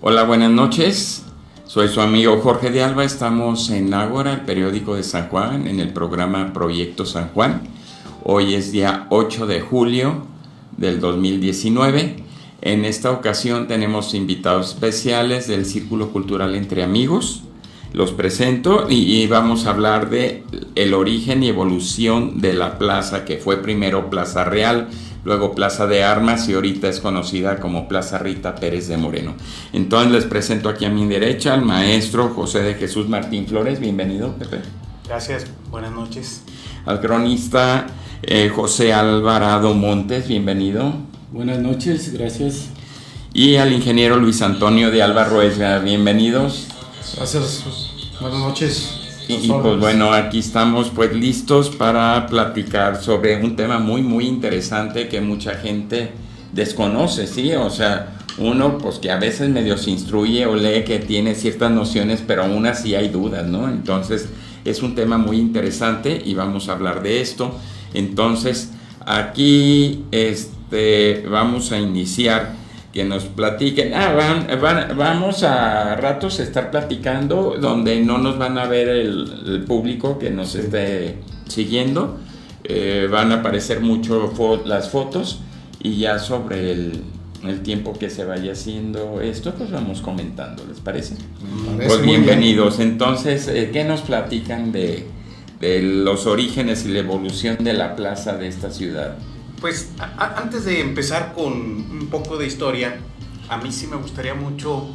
Hola, buenas noches. Soy su amigo Jorge de Alba. Estamos en Ágora, el periódico de San Juan, en el programa Proyecto San Juan. Hoy es día 8 de julio del 2019. En esta ocasión tenemos invitados especiales del Círculo Cultural Entre Amigos. Los presento y vamos a hablar de el origen y evolución de la plaza, que fue primero Plaza Real, luego Plaza de Armas y ahorita es conocida como Plaza Rita Pérez de Moreno. Entonces les presento aquí a mi derecha al maestro José de Jesús Martín Flores. Bienvenido, Pepe. Gracias, buenas noches. Al cronista José Alvarado Montes. Bienvenido. Buenas noches, gracias. Y al ingeniero Luis Antonio de Alba Ruesga. Bienvenidos. Gracias, buenas noches. Y pues bueno, aquí estamos pues listos para platicar sobre un tema muy interesante que mucha gente desconoce, ¿sí? O sea, uno pues que a veces medio se instruye o lee que tiene ciertas nociones, pero aún así hay dudas, ¿no? Entonces es un tema muy interesante y vamos a hablar de esto. Entonces aquí vamos a iniciar. Que nos platiquen. Vamos a ratos a estar platicando donde no nos van a ver el público que nos esté siguiendo. Van a aparecer mucho las fotos y ya sobre el tiempo que se vaya haciendo esto, pues vamos comentando, ¿les parece? Pues bienvenidos. Entonces, ¿qué nos platican de los orígenes y la evolución de la plaza de esta ciudad? Pues antes de empezar con un poco de historia, a mí sí me gustaría mucho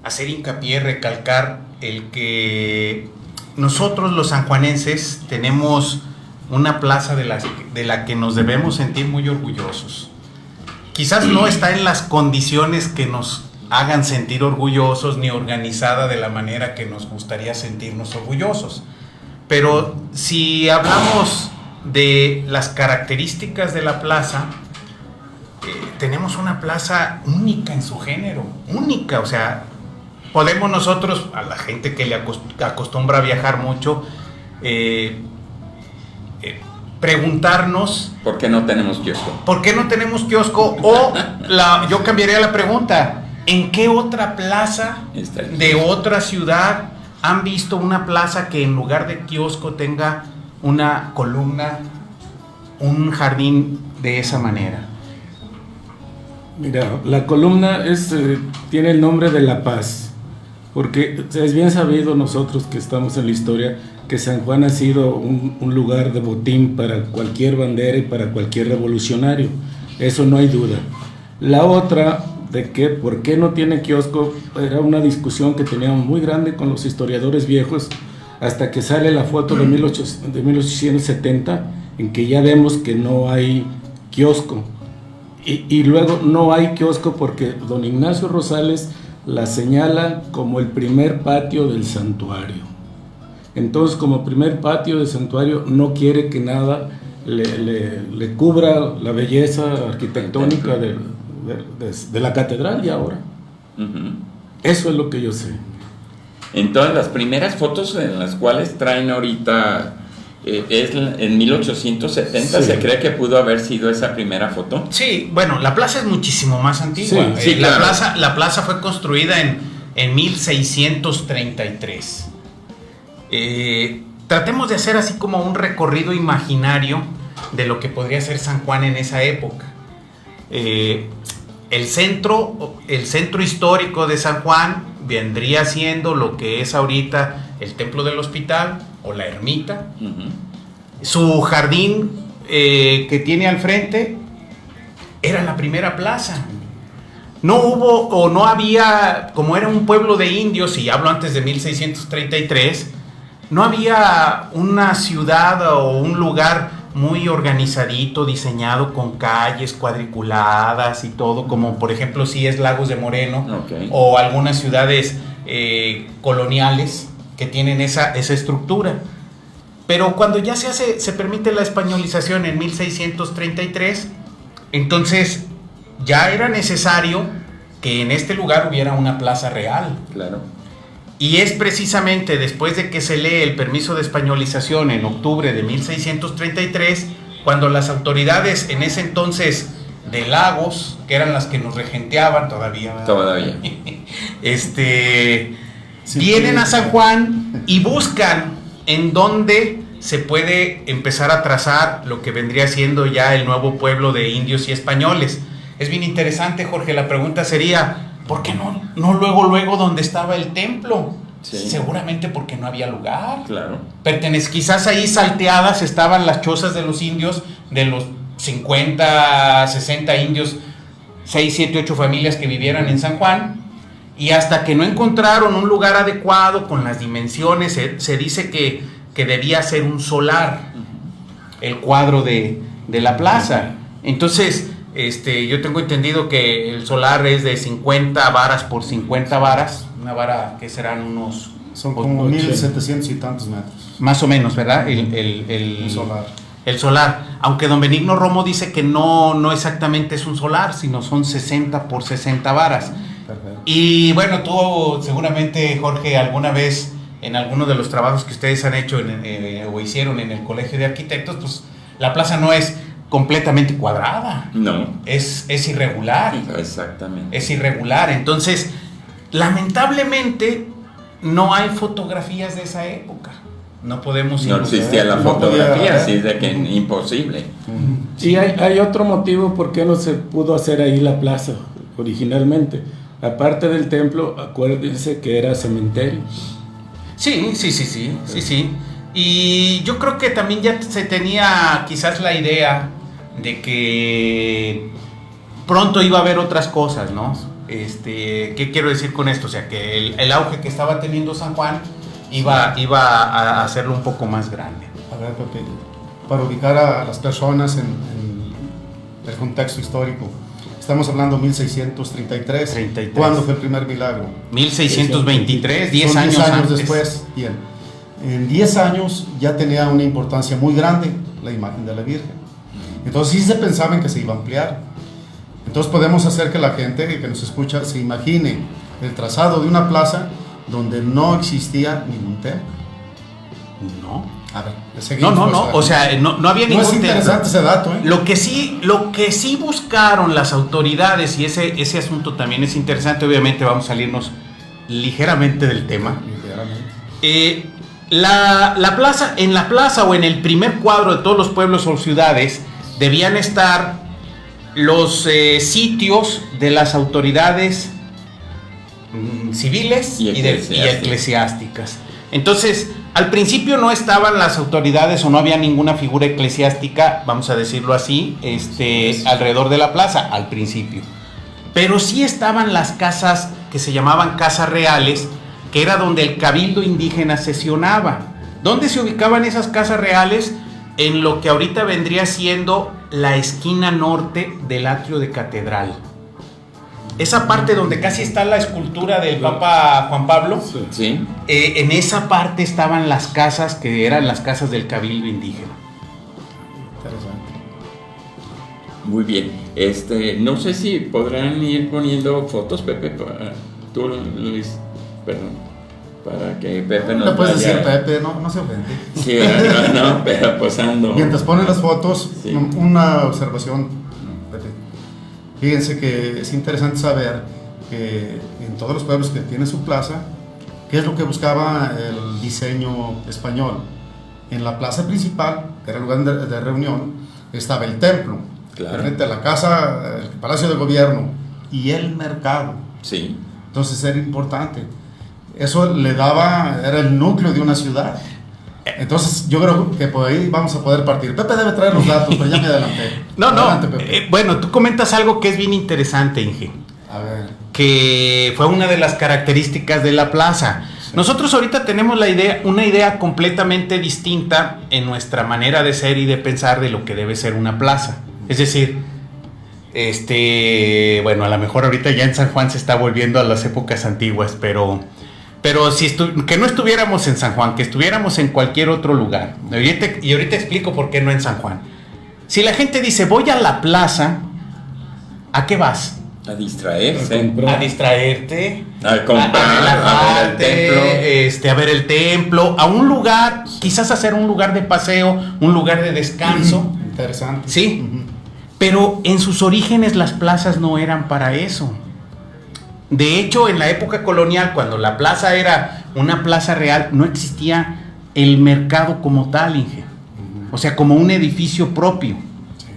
hacer hincapié, recalcar el que nosotros los sanjuanenses tenemos una plaza de la que nos debemos sentir muy orgullosos. Quizás no está en las condiciones que nos hagan sentir orgullosos ni organizada de la manera que nos gustaría sentirnos orgullosos, pero si hablamos de las características de la plaza, tenemos una plaza única en su género, única, o sea, podemos nosotros, a la gente que le acostumbra a viajar mucho, preguntarnos ¿por qué no tenemos kiosco? ¿Por qué no tenemos kiosco? O yo cambiaría la pregunta, ¿en qué otra plaza de otra ciudad han visto una plaza que en lugar de kiosco tenga una columna, un jardín de esa manera? Mira, la columna tiene el nombre de La Paz, porque es bien sabido nosotros que estamos en la historia que San Juan ha sido un lugar de botín para cualquier bandera y para cualquier revolucionario, eso no hay duda. La otra, de que por qué no tiene kiosco, era una discusión que teníamos muy grande con los historiadores viejos, hasta que sale la foto de 1870, en que ya vemos que no hay kiosco. Y luego no hay kiosco porque don Ignacio Rosales la señala como el primer patio del santuario. Entonces, como primer patio del santuario, no quiere que nada le cubra la belleza arquitectónica de la catedral de ahora. Eso es lo que yo sé. Entonces las primeras fotos en las cuales traen ahorita es en 1870, sí. ¿Se cree que pudo haber sido esa primera foto? Sí, bueno, la plaza es muchísimo más antigua. Sí, claro. La plaza fue construida en 1633. Tratemos de hacer así como un recorrido imaginario de lo que podría ser San Juan en esa época. El centro histórico de San Juan vendría siendo lo que es ahorita el Templo del Hospital o la ermita. Su jardín que tiene al frente era la primera plaza. No hubo o no había, como era un pueblo de indios, y hablo antes de 1633, no había una ciudad o un lugar muy organizadito, diseñado con calles cuadriculadas y todo, como por ejemplo si es Lagos de Moreno, okay, o algunas ciudades coloniales que tienen esa estructura. Pero cuando ya se permite la españolización en 1633, entonces ya era necesario que en este lugar hubiera una plaza real. Claro. Y es precisamente después de que se lee el permiso de españolización en octubre de 1633, cuando las autoridades en ese entonces de Lagos, que eran las que nos regenteaban todavía, ¿verdad? Todavía. Vienen a San Juan y buscan en dónde se puede empezar a trazar lo que vendría siendo ya el nuevo pueblo de indios y españoles. Es bien interesante, Jorge, la pregunta sería, ¿por qué no luego donde estaba el templo? Sí. Seguramente porque no había lugar. Claro. Quizás ahí salteadas estaban las chozas de los indios, de los 50, 60 indios, 6, 7, 8 familias que vivieran en San Juan, y hasta que no encontraron un lugar adecuado con las dimensiones, se dice que debía ser un solar, el cuadro de la plaza. Entonces, yo tengo entendido que el solar es de 50 varas por 50 varas, una vara que serán unos... Son como 1700 y tantos metros. Más o menos, ¿verdad? El solar. El solar, aunque don Benigno Romo dice que no exactamente es un solar, sino son 60 por 60 varas. Perfecto. Y bueno, tú seguramente, Jorge, alguna vez en alguno de los trabajos que ustedes han hecho o hicieron en el Colegio de Arquitectos, pues la plaza no es completamente cuadrada. No. Es irregular. Exactamente. Es irregular. Entonces, lamentablemente, no hay fotografías de esa época. No podemos... No existía la fotografía, así de que imposible. Sí, hay otro motivo por qué no se pudo hacer ahí la plaza originalmente. Aparte del templo, acuérdense que era cementerio. Sí. Y yo creo que también ya se tenía quizás la idea de que pronto iba a haber otras cosas, ¿no? ¿Qué quiero decir con esto? O sea, que el auge que estaba teniendo San Juan iba a hacerlo un poco más grande. A ver, Pepe, para ubicar a las personas en el contexto histórico, estamos hablando 1633. 33. ¿Cuándo fue el primer milagro? 1623, 10 Son años 10 años antes. después. Bien. En 10 años ya tenía una importancia muy grande la imagen de la Virgen. Entonces sí se pensaba en que se iba a ampliar. Entonces podemos hacer que la gente que nos escucha se imagine el trazado de una plaza donde no existía ningún templo. No. A ver, seguimos. No. O sea, no había ningún No es interesante templo. ese dato, ¿eh? Lo que sí buscaron las autoridades, y ese asunto también es interesante, obviamente vamos a salirnos ligeramente del tema. Ligeramente. La plaza, en la plaza o en el primer cuadro de todos los pueblos o ciudades debían estar los sitios de las autoridades civiles y eclesiásticas. Entonces, al principio no estaban las autoridades o no había ninguna figura eclesiástica, vamos a decirlo así, alrededor de la plaza, al principio. Pero sí estaban las casas que se llamaban casas reales, que era donde el cabildo indígena sesionaba. ¿Dónde se ubicaban esas casas reales? En lo que ahorita vendría siendo la esquina norte del atrio de catedral. Esa parte donde casi está la escultura del Papa Juan Pablo, Sí. En esa parte estaban las casas que eran las casas del cabildo indígena. Interesante. Muy bien. No sé si podrán ir poniendo fotos, Pepe. Tú, Luis, perdón. Para que Pepe nos No puedes vaya... decir Pepe, no se ofende. Sí, no, pero posando. Mientras ponen las fotos, Sí. una observación, Pepe. Fíjense que es interesante saber que en todos los pueblos que tienen su plaza, ¿qué es lo que buscaba el diseño español? En la plaza principal, que era el lugar de reunión, estaba el templo, Claro. frente a la casa, el Palacio de Gobierno y el mercado. Sí. Entonces era importante. Eso le daba, era el núcleo de una ciudad. Entonces yo creo que por ahí vamos a poder partir. Pepe debe traer los datos, pero ya me adelanté. Adelante, Pepe. Bueno, tú comentas algo que es bien interesante, Inge, A ver. que fue una de las características de la plaza. Nosotros ahorita tenemos una idea completamente distinta en nuestra manera de ser y de pensar de lo que debe ser una plaza. Es decir, bueno, a lo mejor ahorita ya en San Juan se está volviendo a las épocas antiguas, pero que no estuviéramos en San Juan, que estuviéramos en cualquier otro lugar. Y ahorita explico por qué no en San Juan. Si la gente dice, voy a la plaza, ¿a qué vas? A distraerse. A distraerte, A comprar, a a ver el relajarte, a ver el templo, a un lugar, quizás hacer un lugar de paseo, un lugar de descanso. Interesante. Sí. Ujú. Pero en sus orígenes las plazas no eran para eso. De hecho, en la época colonial, cuando la plaza era una plaza real, no existía el mercado como tal, Inge. O sea, como un edificio propio.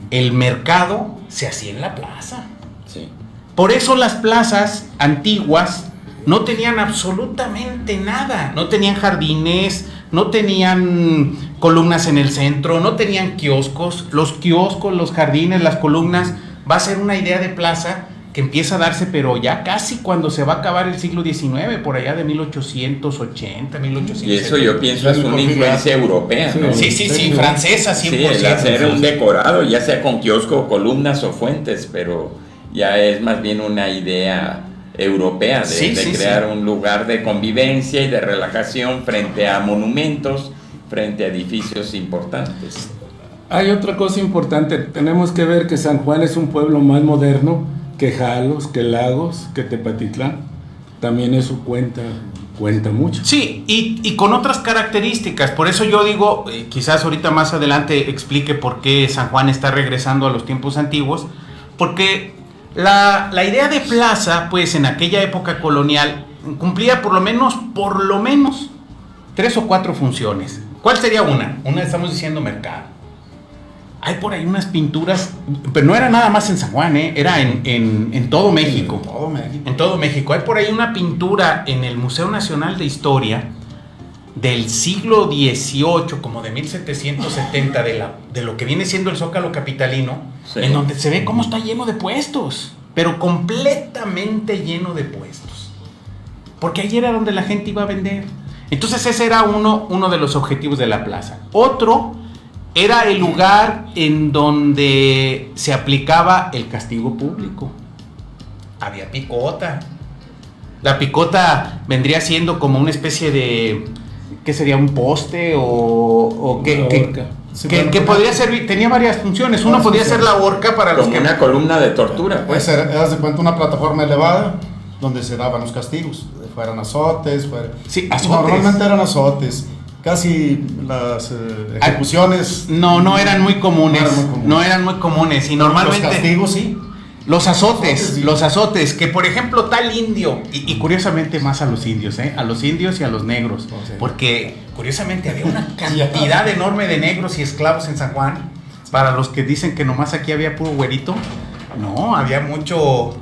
El mercado se hacía en la plaza. Sí. Por eso las plazas antiguas no tenían absolutamente nada. No tenían jardines, no tenían columnas en el centro, no tenían kioscos. Los kioscos, los jardines, las columnas, va a ser una idea de plaza que empieza a darse, pero ya casi cuando se va a acabar el siglo XIX, por allá de 1880, 1870. Y eso yo pienso es una influencia europea, ¿no? Sí, francesa, 100%. Sí, el hacer un decorado, ya sea con kiosco, columnas o fuentes, pero ya es más bien una idea europea de crear un lugar de convivencia y de relajación frente a monumentos, frente a edificios importantes. Hay otra cosa importante, tenemos que ver que San Juan es un pueblo más moderno que Jalos, que Lagos, que Tepatitlán. También eso cuenta mucho. Sí, y con otras características. Por eso yo digo, quizás ahorita más adelante explique por qué San Juan está regresando a los tiempos antiguos, porque la idea de plaza, pues en aquella época colonial, cumplía por lo menos 3 o 4 funciones. ¿Cuál sería una? Una, estamos diciendo, mercado. Hay por ahí unas pinturas, pero no era nada más en San Juan, era en todo México. En todo México. Hay por ahí una pintura en el Museo Nacional de Historia del siglo XVIII, como de 1770, de lo que viene siendo el Zócalo capitalino, sí, en donde se ve cómo está lleno de puestos, pero completamente lleno de puestos. Porque ahí era donde la gente iba a vender. Entonces ese era uno de los objetivos de la plaza. Otro era el lugar en donde se aplicaba el castigo público. Había picota. La picota vendría siendo como una especie de, ¿qué sería? ¿Un poste o qué? Sí, que podría servir, tenía varias funciones. Una podría ser la horca para los como una columna de tortura, pues. Haz de cuenta una plataforma elevada donde se daban los castigos, fueran azotes, sí, azotes. Normalmente eran azotes. Casi las ejecuciones no eran muy comunes. No eran muy comunes. Y normalmente los castigos sí. Los azotes, que por ejemplo tal indio, y curiosamente más a los indios y a los negros, porque curiosamente había una cantidad enorme de negros y esclavos en San Juan. Para los que dicen que nomás aquí había puro güerito, no, había mucho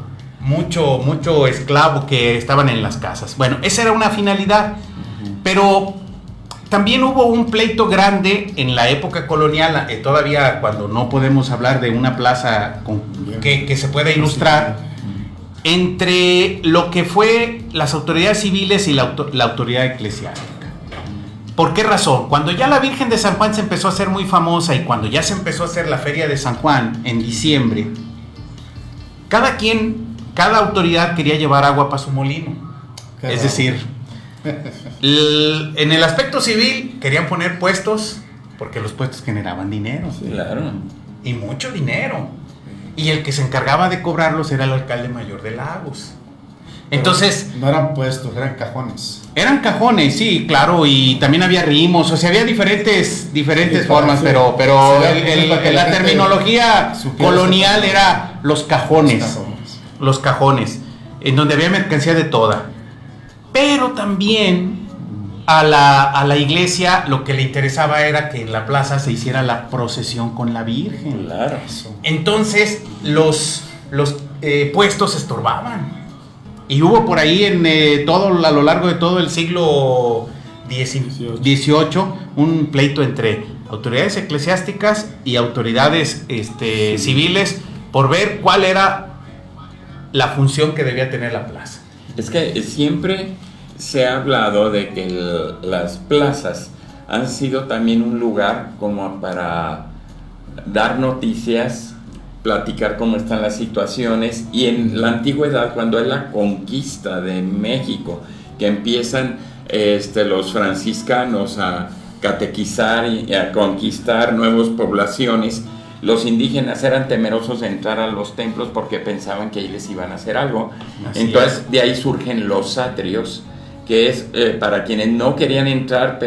esclavo que estaban en las casas. Bueno, esa era una finalidad, pero también hubo un pleito grande en la época colonial, todavía cuando no podemos hablar de una plaza que se pueda ilustrar, entre lo que fue las autoridades civiles y la autoridad eclesiástica. ¿Por qué razón? Cuando ya la Virgen de San Juan se empezó a hacer muy famosa y cuando ya se empezó a hacer la Feria de San Juan en diciembre, cada autoridad quería llevar agua para su molino. Es decir, en el aspecto civil querían poner puestos porque los puestos generaban dinero. Sí, claro. Y mucho dinero. Y el que se encargaba de cobrarlos era el alcalde mayor de Lagos. Entonces, no eran puestos, eran cajones. Eran cajones, sí, claro, y también había rimos, o sea, había diferentes formas, sí, pero la terminología colonial era los cajones, en donde había mercancía de toda. Pero también a la iglesia lo que le interesaba era que en la plaza se hiciera la procesión con la Virgen. Claro. Entonces los puestos estorbaban. Y hubo por ahí a lo largo de todo el siglo XVIII un pleito entre autoridades eclesiásticas y autoridades civiles por ver cuál era la función que debía tener la plaza. Es que siempre se ha hablado de que las plazas han sido también un lugar como para dar noticias, platicar cómo están las situaciones, y en la antigüedad, cuando es la conquista de México, que empiezan los franciscanos a catequizar y a conquistar nuevas poblaciones, los indígenas eran temerosos de entrar a los templos porque pensaban que ahí les iban a hacer algo. Entonces de ahí surgen los atrios, que es para quienes no querían entrar,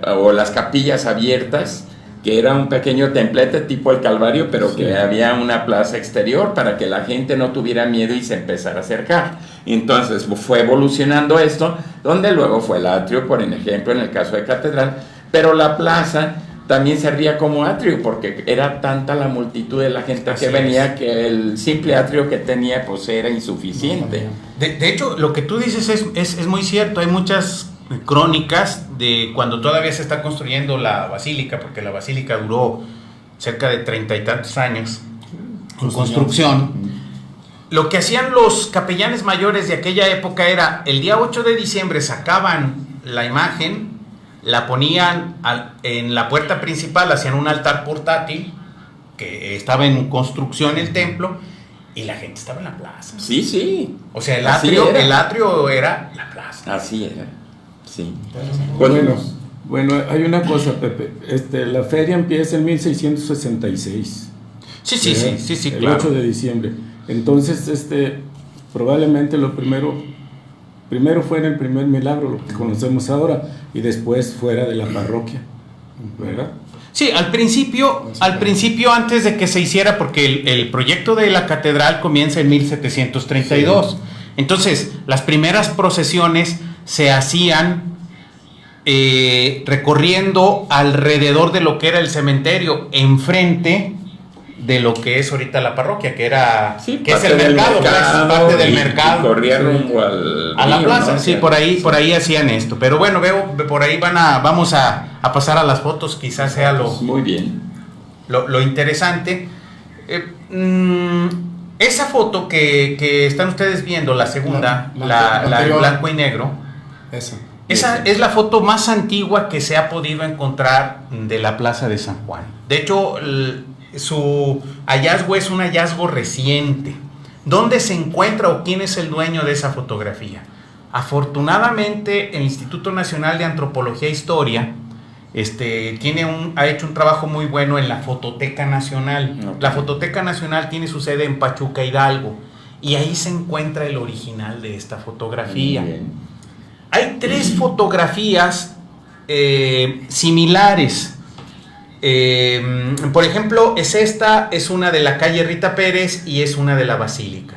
o las capillas abiertas, que era un pequeño templete tipo el Calvario, pero Sí. que había una plaza exterior para que la gente no tuviera miedo y se empezara a acercar. Entonces fue evolucionando esto, donde luego fue el atrio, por ejemplo, en el caso de Catedral, pero la plaza también servía como atrio, porque era tanta la multitud de la gente Así que venía es. que el simple atrio que tenía pues era insuficiente. De hecho, lo que tú dices es muy cierto. Hay muchas crónicas de cuando todavía se está construyendo la basílica, porque la basílica duró cerca de 30 y tantos años en construcción. Lo que hacían los capellanes mayores de aquella época era, el día 8 de diciembre sacaban la imagen, la ponían en la puerta principal, hacían un altar portátil, que estaba en construcción el templo, y la gente estaba en la plaza. Sí, sí. O sea, el Así atrio, era. el atrio era la plaza. Así era. Sí. Bueno, hay una cosa, Pepe. La feria empieza en 1666. Sí, El claro. 8 de diciembre. Entonces, probablemente lo primero fue en el primer milagro, lo que conocemos ahora, y después fuera de la parroquia, ¿verdad? Sí, al principio, antes de que se hiciera, porque el proyecto de la catedral comienza en 1732. Sí. Entonces, las primeras procesiones se hacían recorriendo alrededor de lo que era el cementerio, enfrente de lo que es ahorita la parroquia, que era Sí, que es parte el del mercado, pues, parte del y mercado. corría Sí. rumbo A la río, plaza, ¿no? sí, por ahí hacían esto. Pero bueno, veo, por ahí vamos a pasar a las fotos, quizás sea Muy bien. lo interesante. Esa foto que están ustedes viendo, la segunda, la en anterior. blanco y negro, esa es la foto más antigua que se ha podido encontrar de la Plaza de San Juan. De hecho, su hallazgo es un hallazgo reciente. ¿Dónde se encuentra o quién es el dueño de esa fotografía? Afortunadamente, el Instituto Nacional de Antropología e Historia ha hecho un trabajo muy bueno en la Fototeca Nacional. Okay. La Fototeca Nacional tiene su sede en Pachuca, Hidalgo, y ahí se encuentra el original de esta fotografía. Muy bien. Hay 3 fotografías similares. Por ejemplo, es una de la calle Rita Pérez y es una de la Basílica.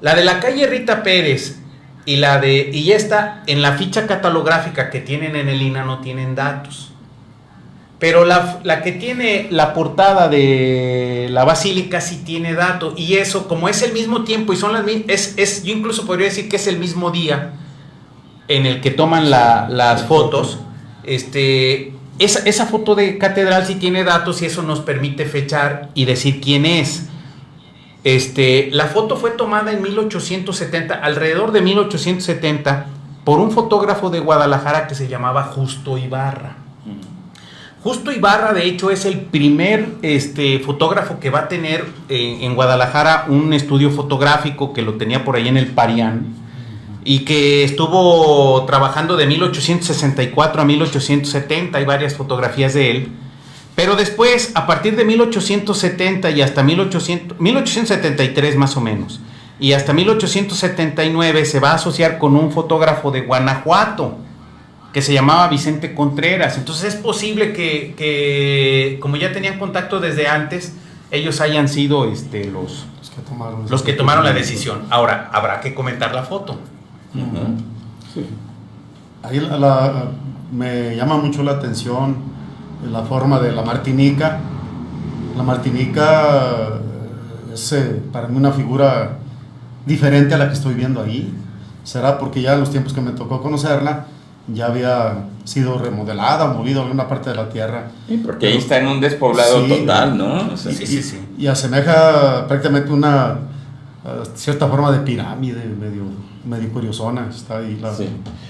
La de la calle Rita Pérez y esta en la ficha catalográfica que tienen en el INAH no tienen datos. Pero la que tiene la portada de la Basílica sí tiene datos. Y eso, como es el mismo tiempo y son las mismas, yo incluso podría decir que es el mismo día en el que toman las fotos. Esa foto de catedral sí tiene datos y eso nos permite fechar y decir quién es. La foto fue tomada en 1870, alrededor de 1870, por un fotógrafo de Guadalajara que se llamaba Justo Ibarra. Justo Ibarra, de hecho, es el primer fotógrafo que va a tener en Guadalajara un estudio fotográfico, que lo tenía por ahí en el Parián, y que estuvo trabajando de 1864 a 1870, hay varias fotografías de él, pero después, a partir de 1870 y hasta 1873 más o menos, y hasta 1879 se va a asociar con un fotógrafo de Guanajuato, que se llamaba Vicente Contreras. Entonces es posible que como ya tenían contacto desde antes, ellos hayan sido los que tomaron la decisión. Ahora, habrá que comentar la foto. Sí. Ahí me llama mucho la atención la forma de la Martinica. La Martinica es para mí una figura diferente a la que estoy viendo ahí. Será porque ya en los tiempos que me tocó conocerla ya había sido remodelada o movido a alguna parte de la tierra. Sí, porque ahí está en un despoblado Sí. total, ¿no? O sea, Sí. Y asemeja prácticamente una cierta forma de pirámide, medio curiosona. Está ahí sí.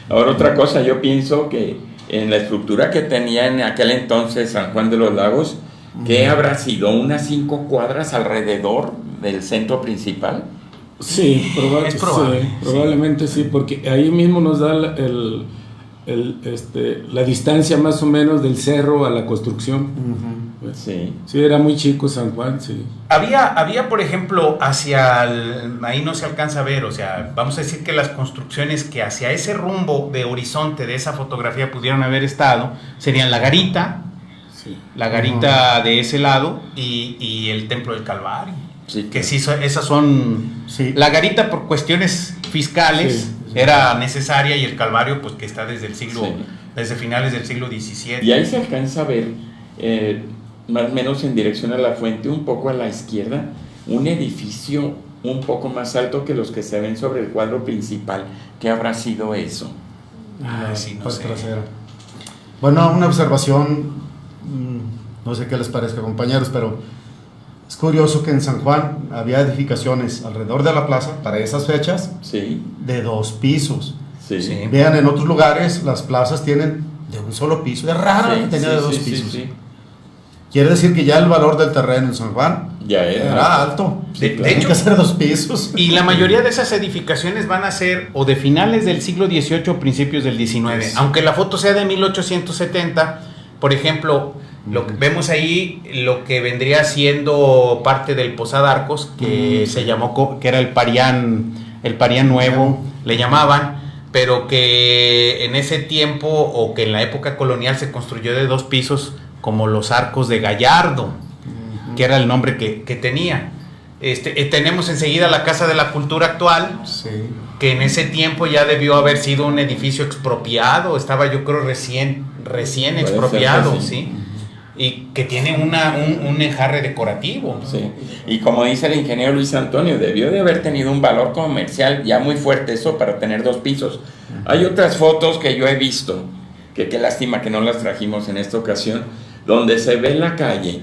Ahora otra cosa, yo pienso que en la estructura que tenía en aquel entonces San Juan de los Lagos, ¿qué habrá sido? ¿Unas 5 cuadras alrededor del centro principal? Sí, Es probable, sí, probablemente sí, porque ahí mismo nos da la distancia más o menos del cerro a la construcción. Sí. Sí, era muy chico San Juan, sí. Había, por ejemplo, ahí no se alcanza a ver, o sea, vamos a decir que las construcciones que hacia ese rumbo de horizonte de esa fotografía pudieron haber estado, serían La Garita, Sí. La garita de ese lado y el Templo del Calvario. Sí, Que sí, esas son... Sí. La garita por cuestiones fiscales Sí. era necesaria y el Calvario pues que está desde el siglo, Sí. desde finales del siglo XVII. Y ahí se alcanza a ver, más o menos en dirección a la fuente, un poco a la izquierda, un edificio un poco más alto que los que se ven sobre el cuadro principal. ¿Qué habrá sido eso? Sí, no Parte sé. trasera. Bueno, una observación, no sé qué les parezca, compañeros, pero es curioso que en San Juan había edificaciones alrededor de la plaza para esas fechas Sí, de 2 pisos. sí. Sí. Vean, en otros lugares las plazas tienen de un solo piso. Es raro Sí, que tenía sí, de 2 sí, sí, pisos. sí. Quiere decir que ya el valor del terreno en San Juan Ya era. era alto. De Tenía hecho- que ser 2 pisos. Y la mayoría de esas edificaciones van a ser o de finales del siglo XVIII o principios del XIX. Aunque la foto sea de 1870, por ejemplo, lo que vemos ahí, lo que vendría siendo parte del Posada Arcos, que se llamó, que era el Parián Nuevo, le llamaban, pero que en ese tiempo o que en la época colonial se construyó de 2 pisos, como los Arcos de Gallardo, que era el nombre que tenía. Tenemos enseguida la Casa de la Cultura actual, Sí. que en ese tiempo ya debió haber sido un edificio expropiado, estaba yo creo recién ser expropiado, que sí. ¿sí? Y que tiene un enjarre decorativo. Sí. Y como dice el ingeniero Luis Antonio, debió de haber tenido un valor comercial ya muy fuerte eso para tener 2 pisos. Hay otras fotos que yo he visto, que qué lástima que no las trajimos en esta ocasión, donde se ve la calle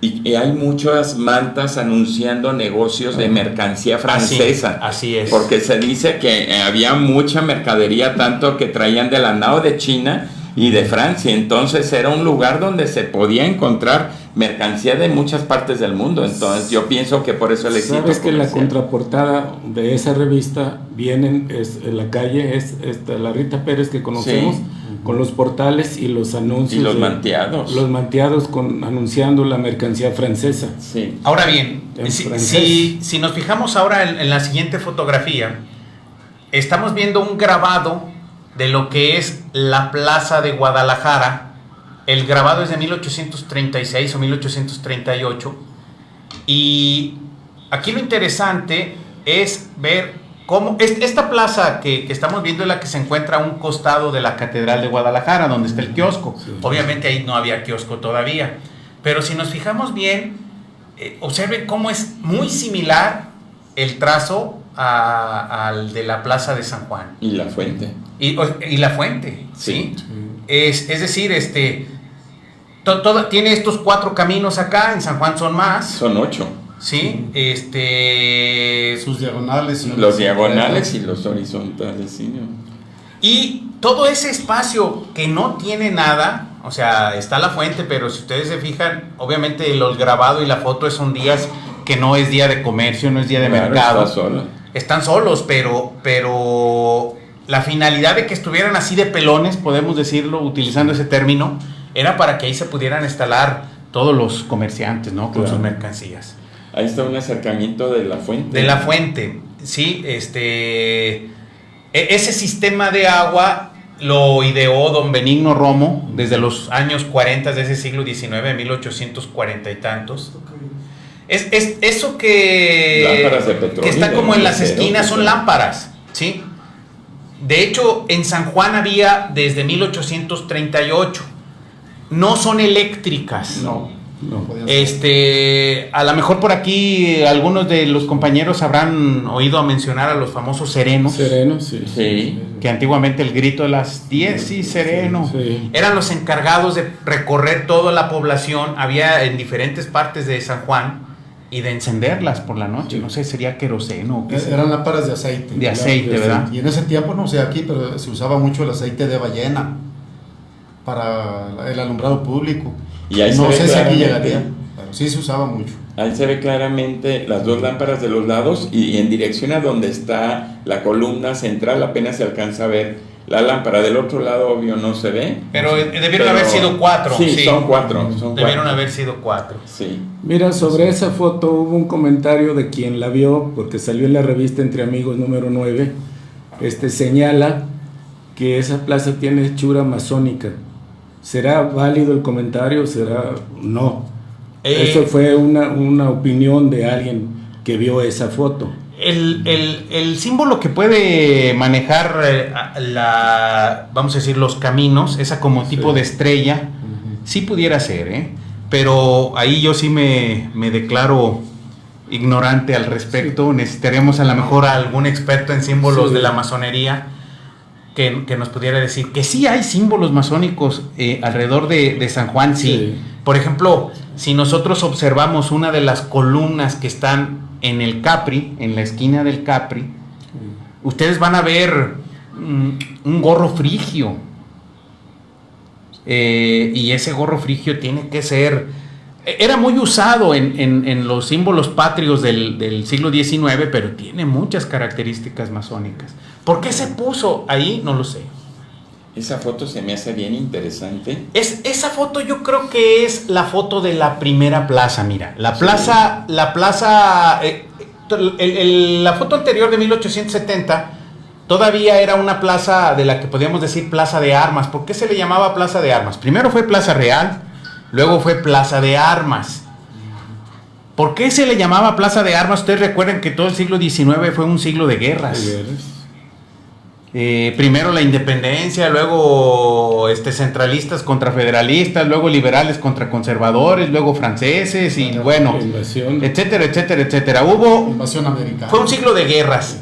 y hay muchas mantas anunciando negocios de mercancía francesa. Así es. Porque se dice que había mucha mercadería, tanto que traían de la nao de China y de Francia. Entonces era un lugar donde se podía encontrar mercancía de muchas partes del mundo. Entonces yo pienso que por eso el éxito Sabes que en la comercial. contraportada de esa revista vienen, en la calle es la Rita Pérez que conocemos, Sí. con los portales y los anuncios. Y los manteados. Los manteados anunciando la mercancía francesa. Sí. Ahora bien, En francés. si nos fijamos ahora en la siguiente fotografía, estamos viendo un grabado de lo que es la Plaza de Guadalajara. El grabado es de 1836 o 1838. Y aquí lo interesante es ver cómo esta plaza que estamos viendo es la que se encuentra a un costado de la Catedral de Guadalajara, donde está el kiosco. Sí. Obviamente ahí no había kiosco todavía. Pero si nos fijamos bien, observen cómo es muy similar el trazo al de la Plaza de San Juan. Y la fuente. Y la fuente, ¿sí? Sí. Es decir, tiene estos 4 caminos acá, en San Juan son más, Son 8. ¿sí? Sus diagonales. Los diagonales y los horizontales. Sí, ¿no? Y todo ese espacio que no tiene nada, o sea, está la fuente, pero si ustedes se fijan, obviamente el grabado y la foto son días que no es día de comercio, no es día de Claro, mercado. está sola. Están solos, pero la finalidad de que estuvieran así de pelones, podemos decirlo utilizando ese término, era para que ahí se pudieran instalar todos los comerciantes, ¿no? Con Claro. sus mercancías. Ahí está un acercamiento de la fuente. De la fuente, sí, ese sistema de agua lo ideó don Benigno Romo desde los años 40 de ese siglo XIX, 1840 y tantos. Es eso Lámparas de petróleo que está y de como en las acero, esquinas, que son son- lámparas, ¿sí? De hecho, en San Juan había desde 1838. No son eléctricas. No. Podían ser. A lo mejor por aquí algunos de los compañeros habrán oído a mencionar a los famosos serenos. Sereno, sí. Sí. Que antiguamente el grito de las 10 y sereno. Sí. Eran los encargados de recorrer toda la población. Había en diferentes partes de San Juan y de encenderlas por la noche. No sé, sería queroseno o qué sea. Eran lámparas de aceite. De aceite, ¿verdad? Y en ese tiempo, no sé aquí, pero se usaba mucho el aceite de ballena para el alumbrado público. Y ahí no se ve sé si aquí claramente. llegaría, pero sí se usaba mucho. Ahí se ve claramente las 2 lámparas de los lados y en dirección a donde está la columna central apenas se alcanza a ver la lámpara. Del otro lado, obvio, no se ve. Pero debieron haber sido 4. Sí, son 4. Debieron haber sido 4. Sí. Mira, sobre esa foto hubo un comentario de quien la vio, porque salió en la revista Entre Amigos número 9, señala que esa plaza tiene hechura masónica, ¿Será válido el comentario? ¿Será no? Eh, Eso fue una opinión de alguien que vio esa foto. El símbolo que puede manejar vamos a decir, los caminos, esa como tipo de estrella, sí pudiera ser, pero ahí yo sí me declaro ignorante al respecto. Necesitaremos a lo mejor a algún experto en símbolos de la masonería que nos pudiera decir que sí hay símbolos masónicos alrededor de San Juan, sí. Por ejemplo, si nosotros observamos una de las columnas que están en el Capri, en la esquina del Capri, ustedes van a ver un gorro frigio. Y ese gorro frigio tiene que ser... Era muy usado en los símbolos patrios del siglo XIX, pero tiene muchas características masónicas. ¿Por qué se puso ahí? No lo sé. Esa foto se me hace bien interesante. Esa foto yo creo que es la foto de la primera plaza, mira. La plaza, la foto anterior de 1870 todavía era una plaza de la que podríamos decir plaza de armas. ¿Por qué se le llamaba plaza de armas? Primero fue Plaza Real, luego fue Plaza de Armas. ¿Por qué se le llamaba plaza de armas? Ustedes recuerden que todo el siglo XIX fue un siglo de guerras. Primero la independencia, luego centralistas contra federalistas, luego liberales contra conservadores, luego franceses y bueno, etcétera, etcétera, etcétera. Hubo invasión americana. Fue un siglo de guerras.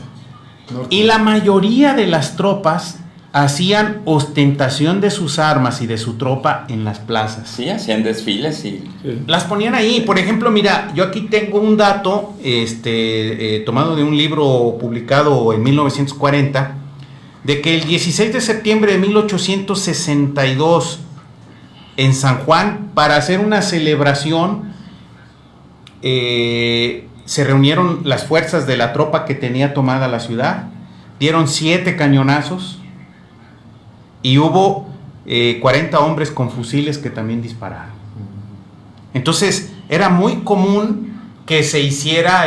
Y la mayoría de las tropas hacían ostentación de sus armas y de su tropa en las plazas. Sí, hacían desfiles y... Las ponían ahí. Por ejemplo, mira, yo aquí tengo un dato tomado de un libro publicado en 1940, de que el 16 de septiembre de 1862 en San Juan, para hacer una celebración, se reunieron las fuerzas de la tropa que tenía tomada la ciudad, dieron 7 cañonazos y hubo 40 hombres con fusiles que también dispararon. Entonces era muy común que se hiciera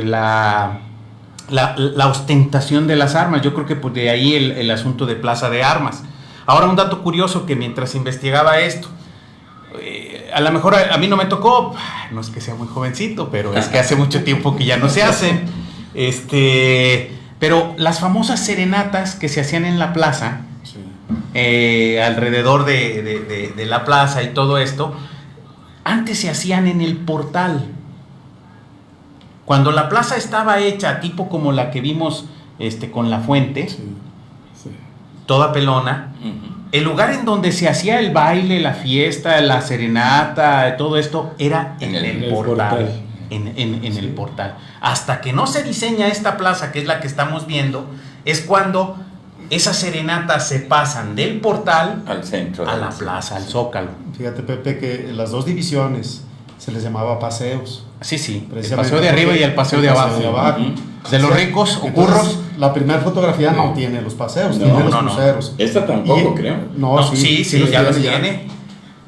la ostentación de las armas. Yo creo que pues de ahí el asunto de plaza de armas. Ahora, un dato curioso que mientras investigaba esto, a lo mejor a mí no me tocó, no es que sea muy jovencito, pero es que hace mucho tiempo que ya no se hacen, pero las famosas serenatas que se hacían en la plaza, alrededor de la plaza y todo esto, antes se hacían en el portal. Cuando la plaza estaba hecha tipo como la que vimos con la fuente, toda pelona, el lugar en donde se hacía el baile, la fiesta, la serenata, todo esto, era en el portal. En el portal. Hasta que no se diseña esta plaza, que es la que estamos viendo, es cuando esas serenatas se pasan del portal al centro, a la plaza, al Zócalo. Fíjate, Pepe, que las dos divisiones se les llamaba paseos. Sí, el paseo de arriba y el paseo de abajo. De los ricos o curros. La primera fotografía no tiene los paseos, tiene los cruceros. Esta tampoco, creo. Sí, ya los tiene.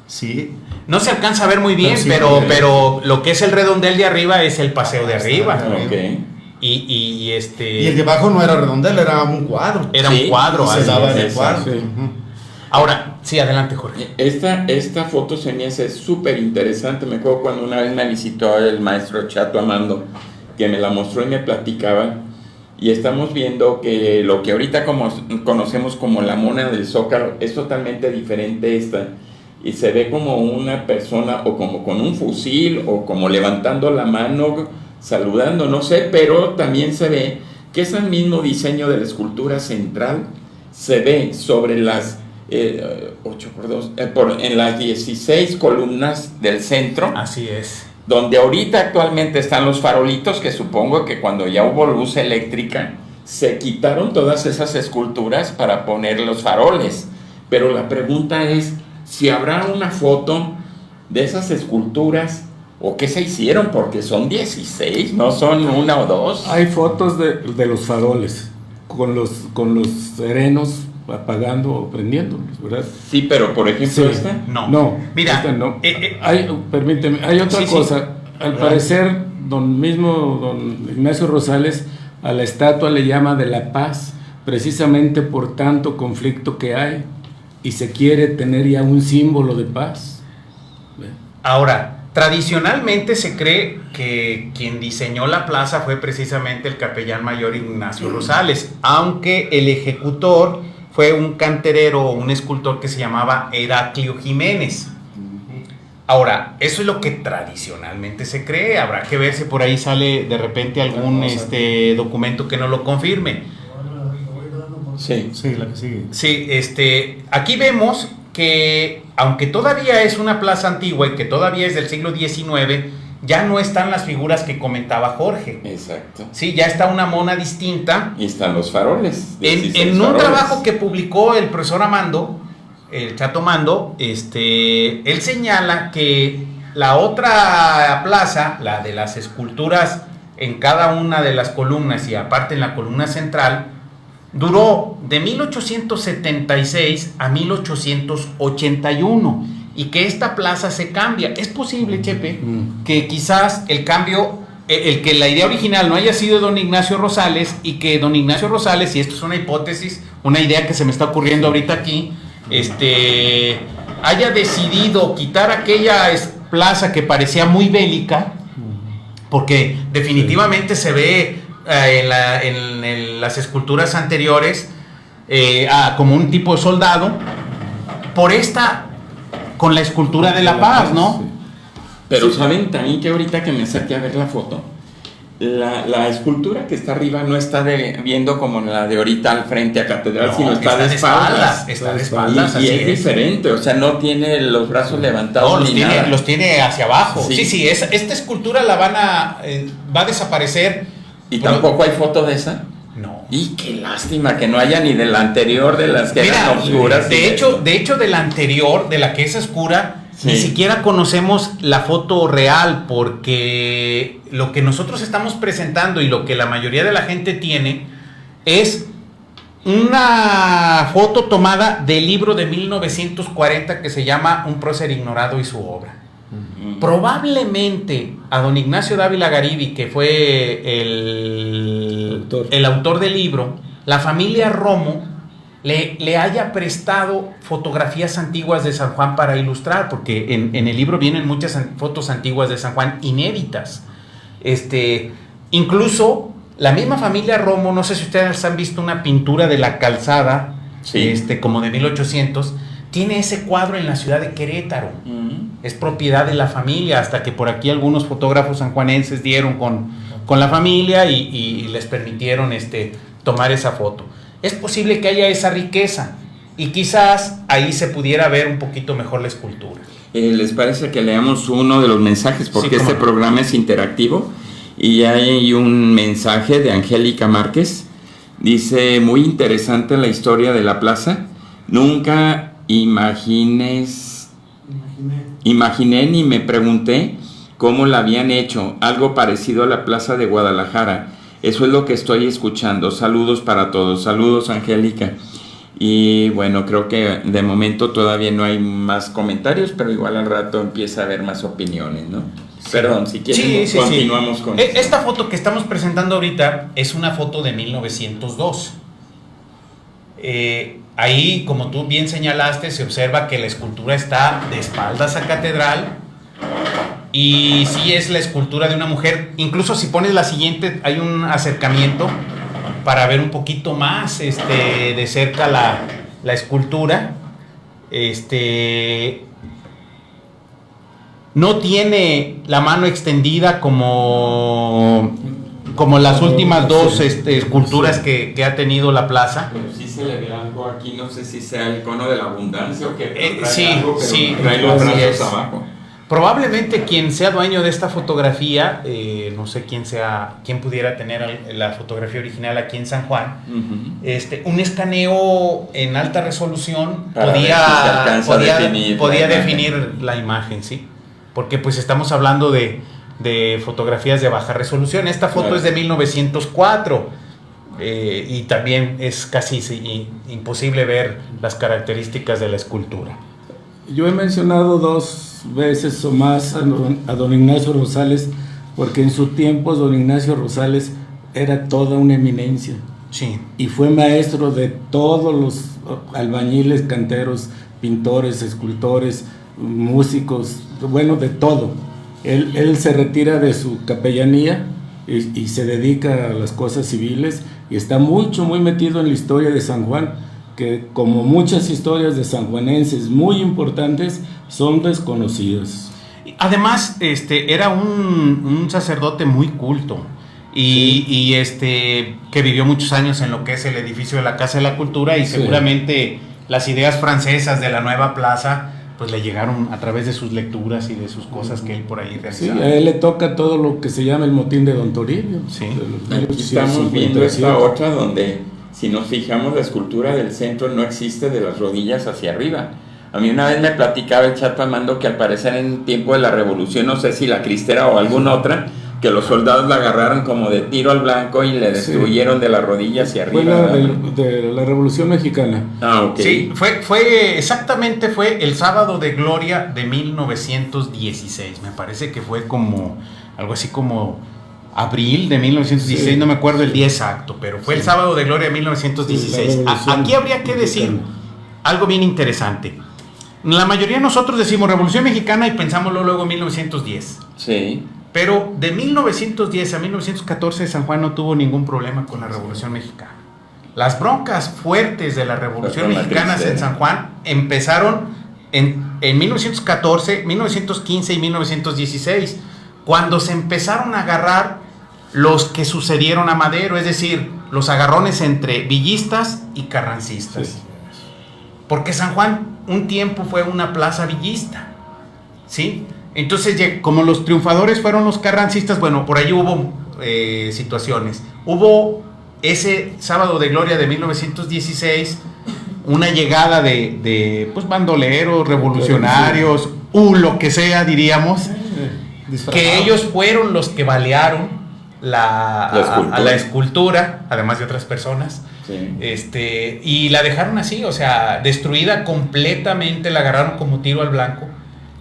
Sí. No se alcanza a ver muy bien, pero lo que es el redondel de arriba es el paseo de arriba. Okay. Y el de abajo no era redondel, era un cuadro. Era un cuadro. Se daba en el cuadro. Ahora, sí, adelante, Jorge. Esta foto se me hace súper interesante. Me acuerdo cuando una vez me visitó el maestro Chato Amando, que me la mostró y me platicaba. Y estamos viendo que lo que ahorita conocemos como la mona del Zócalo es totalmente diferente esta. Y se ve como una persona o como con un fusil o como levantando la mano, saludando, no sé. Pero también se ve que ese mismo diseño de la escultura central se ve sobre las... 8x2, en las 16 columnas del centro. Así es. Donde ahorita actualmente están los farolitos, que supongo que cuando ya hubo luz eléctrica se quitaron todas esas esculturas para poner los faroles. Pero la pregunta es si habrá una foto de esas esculturas o qué se hicieron, porque son 16, no son una o dos. Hay fotos de los faroles con los serenos apagando o prendiéndolos, ¿verdad? Sí, pero por ejemplo esta no, mira, esta no. Permíteme, hay otra cosa. Al parecer, don Ignacio Rosales a la estatua le llama de la paz, precisamente por tanto conflicto que hay. y se quiere tener ya un símbolo de paz. ¿Ve? Ahora, tradicionalmente se cree que quien diseñó la plaza fue precisamente el capellán mayor Ignacio Rosales, aunque el ejecutor fue un canterero o un escultor que se llamaba Heraclio Jiménez. Ahora, eso es lo que tradicionalmente se cree. Habrá que ver si por ahí sale de repente algún documento que no lo confirme. Sí, la que sigue. Sí, aquí vemos que aunque todavía es una plaza antigua y que todavía es del siglo XIX, ya no están las figuras que comentaba Jorge. Exacto. Sí, ya está una mona distinta. Y están los faroles. En un trabajo que publicó el profesor Amando, el Chato Mando, él señala que la otra plaza, la de las esculturas en cada una de las columnas y aparte en la columna central, duró de 1876 a 1881 y que esta plaza se cambia. Es posible, Chepe, que quizás el cambio, que la idea original no haya sido don Ignacio Rosales y que don Ignacio Rosales, y esto es una hipótesis, una idea que se me está ocurriendo ahorita aquí, haya decidido quitar aquella plaza que parecía muy bélica, porque definitivamente se ve en las esculturas anteriores como un tipo de soldado, por esta con la escultura de la paz, ¿no? Sí. Pero saben también que ahorita que me saqué a ver la foto, la escultura que está arriba no está viendo como la de ahorita al frente a catedral, No, sino está de espaldas. Está de espaldas, Y es diferente, o sea, no tiene los brazos levantados. No, ni nada. los tiene hacia abajo. Sí. Sí, esta escultura la va a desaparecer. ¿Y tampoco hay foto de esa? No. Y qué lástima que no haya ni de la anterior, de las que Mira, eran oscuras. de hecho, de la anterior, de la que es oscura, sí, ni siquiera conocemos la foto real, porque lo que nosotros estamos presentando y lo que la mayoría de la gente tiene es una foto tomada del libro de 1940 que se llama Un prócer ignorado y su obra. Probablemente a don Ignacio Dávila Garibi, que fue el autor del libro, la familia Romo le haya prestado fotografías antiguas de San Juan para ilustrar, porque en el libro vienen muchas fotos antiguas de San Juan inéditas. Incluso la misma familia Romo, no sé si ustedes han visto una pintura de la calzada, sí, como de 1800, tiene ese cuadro en la ciudad de Querétaro. Es propiedad de la familia, hasta que por aquí algunos fotógrafos sanjuanenses dieron con la familia y les permitieron tomar esa foto. Es posible que haya esa riqueza y quizás ahí se pudiera ver un poquito mejor la escultura. ¿Les parece que leamos uno de los mensajes? Porque Sí, este programa es interactivo y hay un mensaje de Angélica Márquez. Dice, muy interesante la historia de la plaza. Nunca imaginé ni me pregunté cómo la habían hecho, algo parecido a la plaza de Guadalajara. Eso es lo que estoy escuchando. Saludos para todos. Saludos, Angélica. Y bueno, creo que de momento todavía no hay más comentarios, pero igual al rato empieza a haber más opiniones, ¿no? Sí. Perdón, si quieren continuamos con esto. Esta foto que estamos presentando ahorita es una foto de 1902. Ahí, como tú bien señalaste, se observa que la escultura está de espaldas a catedral y sí es la escultura de una mujer. Incluso si pones la siguiente, hay un acercamiento para ver un poquito más de cerca la escultura. No tiene la mano extendida como las últimas dos esculturas que ha tenido la plaza. Pero sí se le ve algo aquí, no sé si sea el cono de la abundancia o que sí, trae los brazos abajo. Probablemente quien sea dueño de esta fotografía, no sé quién pudiera tener la fotografía original aquí en San Juan, un escaneo en alta resolución podía definir la imagen, ¿sí? Porque pues estamos hablando de fotografías de baja resolución. Esta foto es de 1904 y también es casi imposible ver las características de la escultura. Yo he mencionado 2 veces o más a don Ignacio Rosales, porque en su tiempo don Ignacio Rosales era toda una eminencia. Sí. Y fue maestro de todos los albañiles, canteros, pintores, escultores, músicos, bueno, de todo. Él se retira de su capellanía y se dedica a las cosas civiles y está muy metido en la historia de San Juan, que como muchas historias de sanjuanenses muy importantes son desconocidas. Además, era un sacerdote muy culto y que vivió muchos años en lo que es el edificio de la Casa de la Cultura y seguramente las ideas francesas de la nueva plaza pues le llegaron a través de sus lecturas y de sus cosas que él por ahí realizaba. Sí, a él le toca todo lo que se llama el motín de Don Toribio. Sí. Aquí estamos viendo esta otra donde, si nos fijamos, la escultura del centro no existe de las rodillas hacia arriba. A mí una vez me platicaba el Chato Amando que al parecer en tiempo de la Revolución, no sé si la Cristera o alguna otra, que los soldados la agarraron como de tiro al blanco y le destruyeron de la rodilla hacia arriba. Fue de la Revolución Mexicana. Ah, ok. Sí, exactamente fue el Sábado de Gloria de 1916. Me parece que fue como algo así como abril de 1916, no me acuerdo el día exacto, pero fue el Sábado de Gloria de 1916. Aquí habría que decir algo bien interesante. La mayoría de nosotros decimos Revolución Mexicana y pensamos luego en 1910. Sí. Pero de 1910 a 1914 San Juan no tuvo ningún problema con la Revolución Mexicana. Las broncas fuertes de la Revolución Mexicana en San Juan empezaron en 1914, 1915 y 1916, cuando se empezaron a agarrar los que sucedieron a Madero, es decir, los agarrones entre villistas y carrancistas. Sí. Porque San Juan un tiempo fue una plaza villista, ¿sí? Entonces, como los triunfadores fueron los carrancistas, bueno, por ahí hubo situaciones. Hubo ese Sábado de Gloria de 1916, una llegada de pues, bandoleros, revolucionarios, lo que sea, diríamos, que ellos fueron los que balearon a la escultura, además de otras personas. Sí. Y la dejaron así, o sea, destruida completamente, la agarraron como tiro al blanco.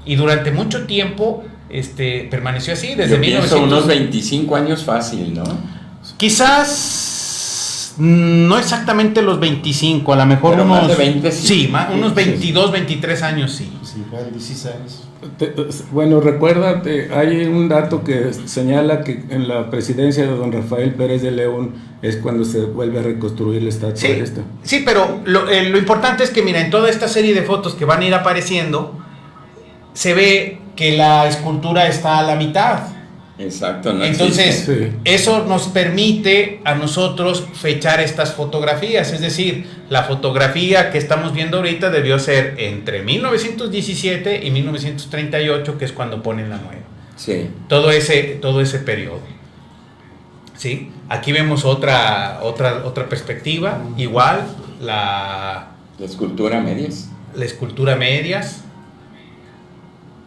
Y durante mucho tiempo permaneció así, desde 1900. Unos 25 años fácil, ¿no? Quizás no exactamente los 25, a lo mejor pero unos... Más de 20, sí, unos 22, 23 años, sí. Sí, fue el 16. Bueno, recuérdate, hay un dato que señala que en la presidencia de don Rafael Pérez de León es cuando se vuelve a reconstruir la estatua esta. Sí, pero lo importante es que, mira, en toda esta serie de fotos que van a ir apareciendo, se ve que la escultura está a la mitad. Exacto, no entonces eso nos permite a nosotros fechar estas fotografías, es decir, la fotografía que estamos viendo ahorita debió ser entre 1917 y 1938, que es cuando ponen la nueva. Sí. Todo ese periodo. ¿Sí? Aquí vemos otra perspectiva, igual la escultura a medias. La escultura a medias.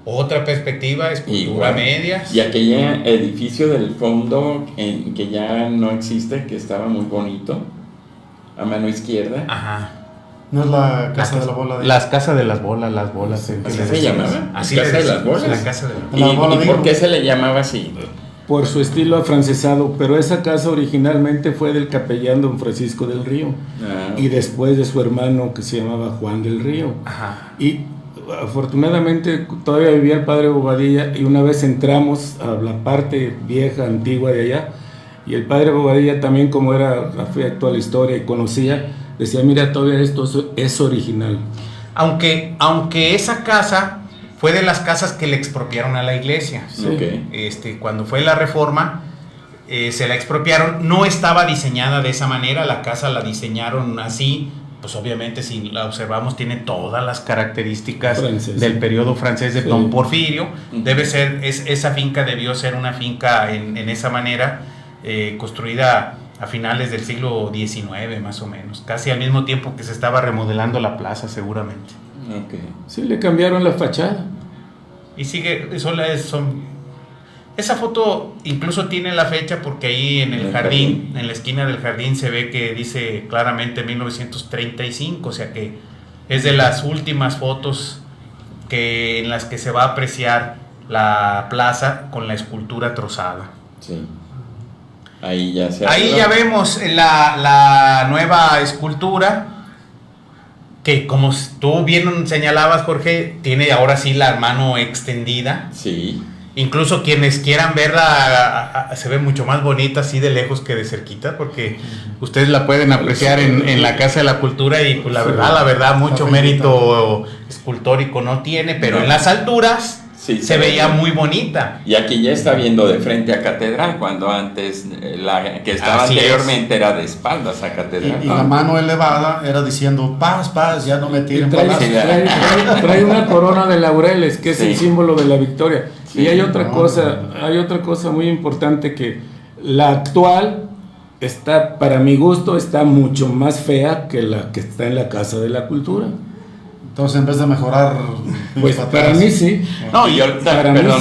Otra perspectiva, escultura medias. Y aquel edificio del fondo que ya no existe, que estaba muy bonito, a mano izquierda. Ajá. ¿No es la casa de la bola? Las casas de las bolas, las bolas. ¿Así se llamaba? Así ¿Casa de las bolas? La casa de las bolas. ¿Y por qué se le llamaba así? Por su estilo afrancesado, pero esa casa originalmente fue del capellán don Francisco del Río. Y después de su hermano que se llamaba Juan del Río. Ajá. Y afortunadamente todavía vivía el padre Bobadilla y una vez entramos a la parte vieja, antigua de allá, y el padre Bobadilla también, como era afecto a la historia y conocía, decía, mira, todavía esto es original. Aunque esa casa fue de las casas que le expropiaron a la iglesia. Sí. Okay. Cuando fue la reforma, se la expropiaron, no estaba diseñada de esa manera, la casa la diseñaron así. Pues obviamente si la observamos tiene todas las características del periodo francés de Don Porfirio. Debe ser, esa finca debió ser una finca en esa manera, construida a finales del siglo XIX más o menos, casi al mismo tiempo que se estaba remodelando la plaza seguramente. Okay. Sí, le cambiaron la fachada. Y sigue, esa foto incluso tiene la fecha porque ahí en el jardín, en la esquina del jardín se ve que dice claramente 1935, o sea que es de las últimas fotos en las que se va a apreciar la plaza con la escultura trozada. Sí. Ahí ya se Ahí arregló. ya vemos la nueva escultura, que como tú bien señalabas, Jorge, tiene ahora sí la mano extendida. Sí. Incluso quienes quieran verla se ve mucho más bonita así de lejos que de cerquita, porque ustedes la pueden apreciar en la Casa de la Cultura y pues la verdad, mucho mérito escultórico no tiene, pero en las alturas Sí, se veía muy bonita. Y aquí ya está viendo de frente a Catedral, cuando antes la que estaba Así anteriormente era de espaldas a Catedral. Y la mano elevada era diciendo, paz, paz, ya no me tiren Trae, balazos. trae una corona de laureles, que es Sí. el símbolo de la victoria. Sí. Y hay otra cosa muy importante, que la actual está, para mi gusto, está mucho más fea que la que está en la Casa de la Cultura. Entonces, en vez de mejorar, Pues para mí sí. No, y yo, Para mí perdón,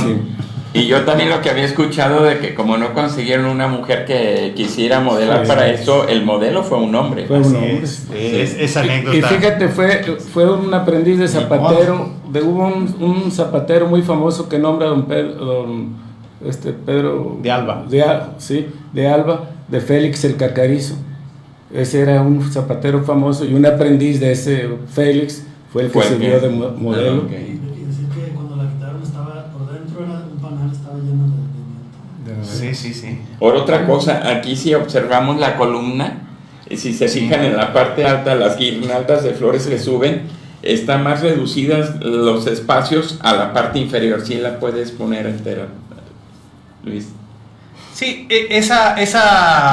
sí. y yo también lo que había escuchado de que como no consiguieron una mujer que quisiera modelar Sí. para eso, el modelo fue un hombre. Fue un Así hombre. es anécdota. Y fíjate, fue un aprendiz de zapatero. Hubo un zapatero muy famoso que nombra don Pedro De Alba. De Alba, de Félix el Cacarizo. Ese era un zapatero famoso, y un aprendiz de ese Félix fue el que sirvió de modelo. Ah, ok. Y decir que cuando la quitaron estaba por dentro, era un panel, estaba lleno de viento. Sí. Por otra cosa, aquí si observamos la columna, si se fijan en la parte alta, las guirnaldas de flores que suben, están más reducidas los espacios a la parte inferior. Si la puedes poner entera, Luis. Sí, esa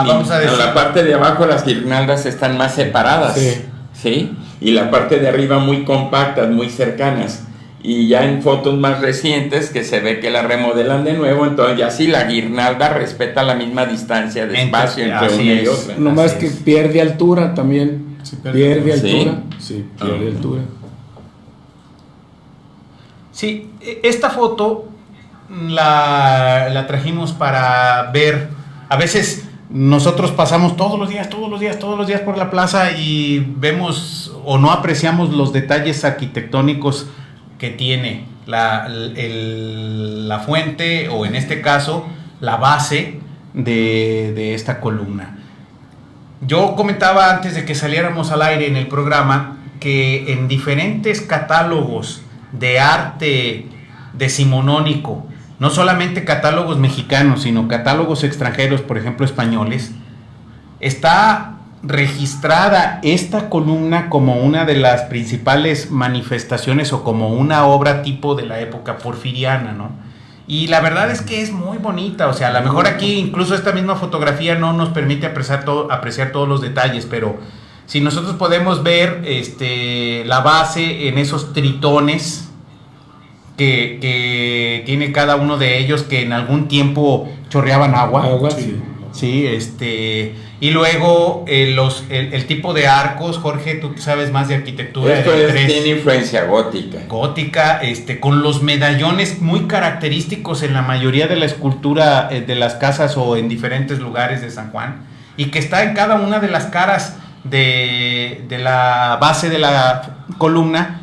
vamos a decir. En la parte de abajo las guirnaldas están más separadas, Sí. ¿sí? Y la parte de arriba muy compactas, muy cercanas. Y ya en fotos más recientes que se ve que la remodelan de nuevo, entonces ya sí la guirnalda respeta la misma distancia de espacio entre Así una y es. otra. No más Así que es. pierde altura también. Sí, Pierde ¿Sí? altura. Sí, pierde Ah. altura. Sí, esta foto la trajimos para ver. A veces nosotros pasamos todos los días por la plaza y vemos o no apreciamos los detalles arquitectónicos que tiene la fuente, o en este caso la base de esta columna. Yo comentaba antes de que saliéramos al aire en el programa que en diferentes catálogos de arte decimonónico, no solamente catálogos mexicanos, sino catálogos extranjeros, por ejemplo españoles, está registrada esta columna como una de las principales manifestaciones o como una obra tipo de la época porfiriana, ¿no? Y la verdad es que es muy bonita, o sea, a lo mejor aquí incluso esta misma fotografía no nos permite apreciar todos los detalles, pero si nosotros podemos ver la base en esos tritones que tiene cada uno de ellos, que en algún tiempo chorreaban agua. Sí, y luego el tipo de arcos. Jorge, tú sabes más de arquitectura. Esto de tres- tiene influencia gótica. gótica, con los medallones muy característicos en la mayoría de la escultura de las casas o en diferentes lugares de San Juan, y que está en cada una de las caras de la base de la columna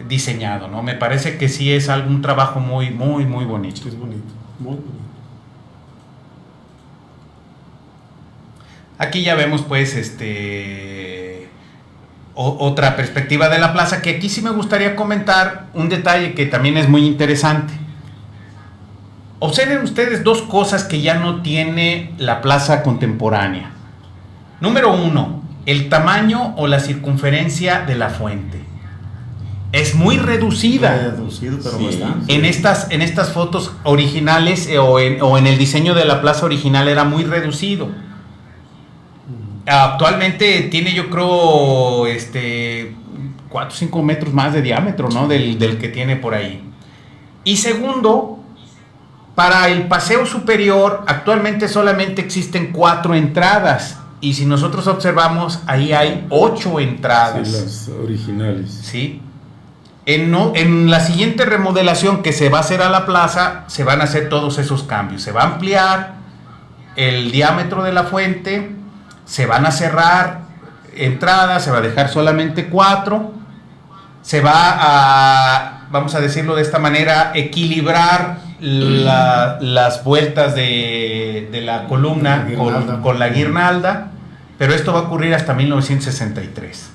diseñado, ¿no? Me parece que sí es un trabajo muy, muy, muy bonito. Sí, es bonito, muy bonito. Aquí ya vemos pues otra perspectiva de la plaza, que aquí sí me gustaría comentar un detalle que también es muy interesante. Observen ustedes dos cosas que ya no tiene la plaza contemporánea. Número uno, el tamaño o la circunferencia de la fuente. Es muy reducida. Reducido, pero Sí. bastante. En estas fotos originales o en el diseño de la plaza original era muy reducido. Actualmente tiene, yo creo, 4 o 5 metros más de diámetro, ¿no? Del que tiene por ahí. Y segundo, para el paseo superior actualmente solamente existen 4 entradas. Y si nosotros observamos, ahí hay 8 entradas. Sí, las originales. ¿Sí? En la siguiente remodelación que se va a hacer a la plaza, se van a hacer todos esos cambios. Se va a ampliar el diámetro de la fuente, se van a cerrar entradas, se va a dejar solamente 4, se va a, vamos a decirlo de esta manera, equilibrar las vueltas de la columna con la guirnalda, pero esto va a ocurrir hasta 1963.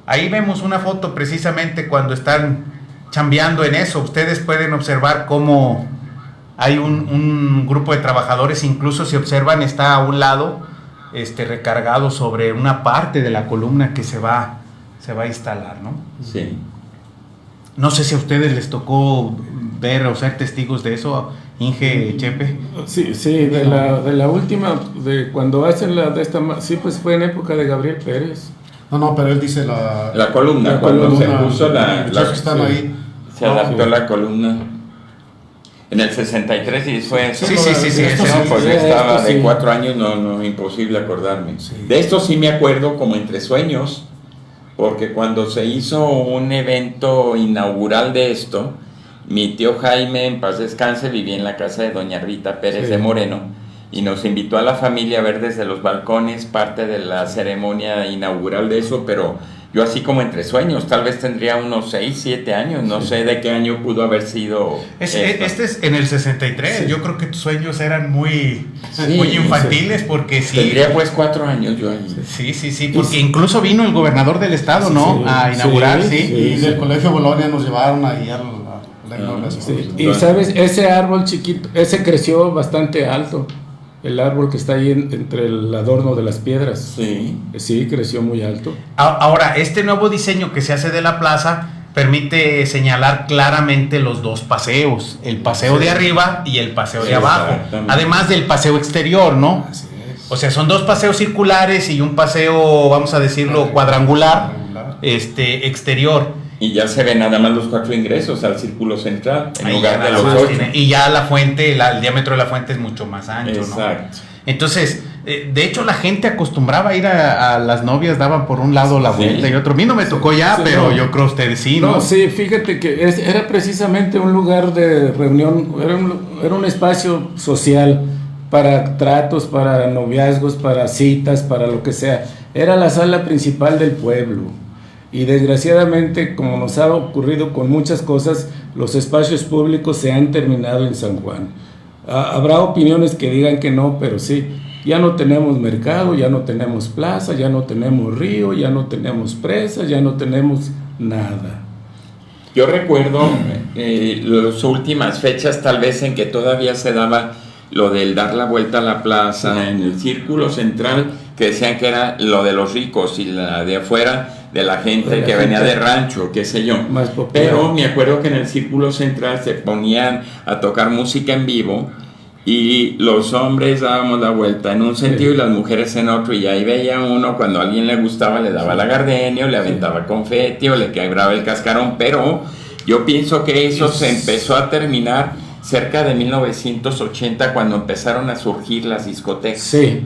Ahí vemos una foto precisamente cuando están chambeando en eso. Ustedes pueden observar cómo hay un grupo de trabajadores, incluso si observan está a un lado recargado sobre una parte de la columna que se va a instalar, ¿no? Sí. No sé si a ustedes les tocó ver o ser testigos de eso, Inge, Chepe. Sí, de la última, de cuando hacen sí, pues fue en época de Gabriel Pérez. No, pero él dice la columna, cuando se puso que están ahí. Se adaptó la columna. En el 63 y fue eso. Sí. No, porque estaba de 4 años, no, imposible acordarme. Sí. De esto sí me acuerdo como entre sueños, porque cuando se hizo un evento inaugural de esto, mi tío Jaime, en paz descanse, vivía en la casa de doña Rita Pérez de Moreno, y nos invitó a la familia a ver desde los balcones parte de la ceremonia inaugural de eso, pero yo así como entre sueños, tal vez tendría unos 6, 7 años, no sé de qué año pudo haber sido. Este es en el 63, yo creo que tus sueños eran muy infantiles, porque sí. Tendría pues 4 años yo ahí. Sí, porque incluso vino el gobernador del estado, ¿no? A inaugurar, y del Colegio Bolonia nos llevaron ahí a la inauguración. Y sabes, ese árbol chiquito, ese creció bastante alto. El árbol que está ahí entre el adorno de las piedras. Sí, creció muy alto. Ahora, este nuevo diseño que se hace de la plaza permite señalar claramente los dos paseos, el paseo de arriba y el paseo de abajo, además del paseo exterior, ¿no? Así es. O sea, son dos paseos circulares y un paseo, vamos a decirlo, cuadrangular, exterior. Y ya se ven nada más los 4 ingresos al círculo central, en Ahí lugar ya de los nada más 8. y ya la fuente, el diámetro de la fuente es mucho más ancho, Exacto. ¿no? Entonces, de hecho la gente acostumbraba a ir a las novias, daban por un lado la vuelta y otro. A mí no me tocó ya, pero yo creo ustedes sí, ¿no? No, sí, fíjate que era precisamente un lugar de reunión, era un espacio social para tratos, para noviazgos, para citas, para lo que sea. Era la sala principal del pueblo. Y desgraciadamente, como nos ha ocurrido con muchas cosas, los espacios públicos se han terminado en San Juan. Habrá opiniones que digan que no, pero sí, ya no tenemos mercado, ya no tenemos plaza, ya no tenemos río, ya no tenemos presa, ya no tenemos nada. Yo recuerdo las últimas fechas tal vez en que todavía se daba lo del dar la vuelta a la plaza en el círculo central, que decían que era lo de los ricos y la de afuera de la gente que venía de rancho, qué sé yo. Pero me acuerdo que en el círculo central se ponían a tocar música en vivo y los hombres dábamos la vuelta en un sentido y las mujeres en otro, y ahí veía uno cuando a alguien le gustaba le daba la gardenia o le aventaba confeti o le quebraba el cascarón, pero yo pienso que eso se empezó a terminar cerca de 1980 cuando empezaron a surgir las discotecas. Sí.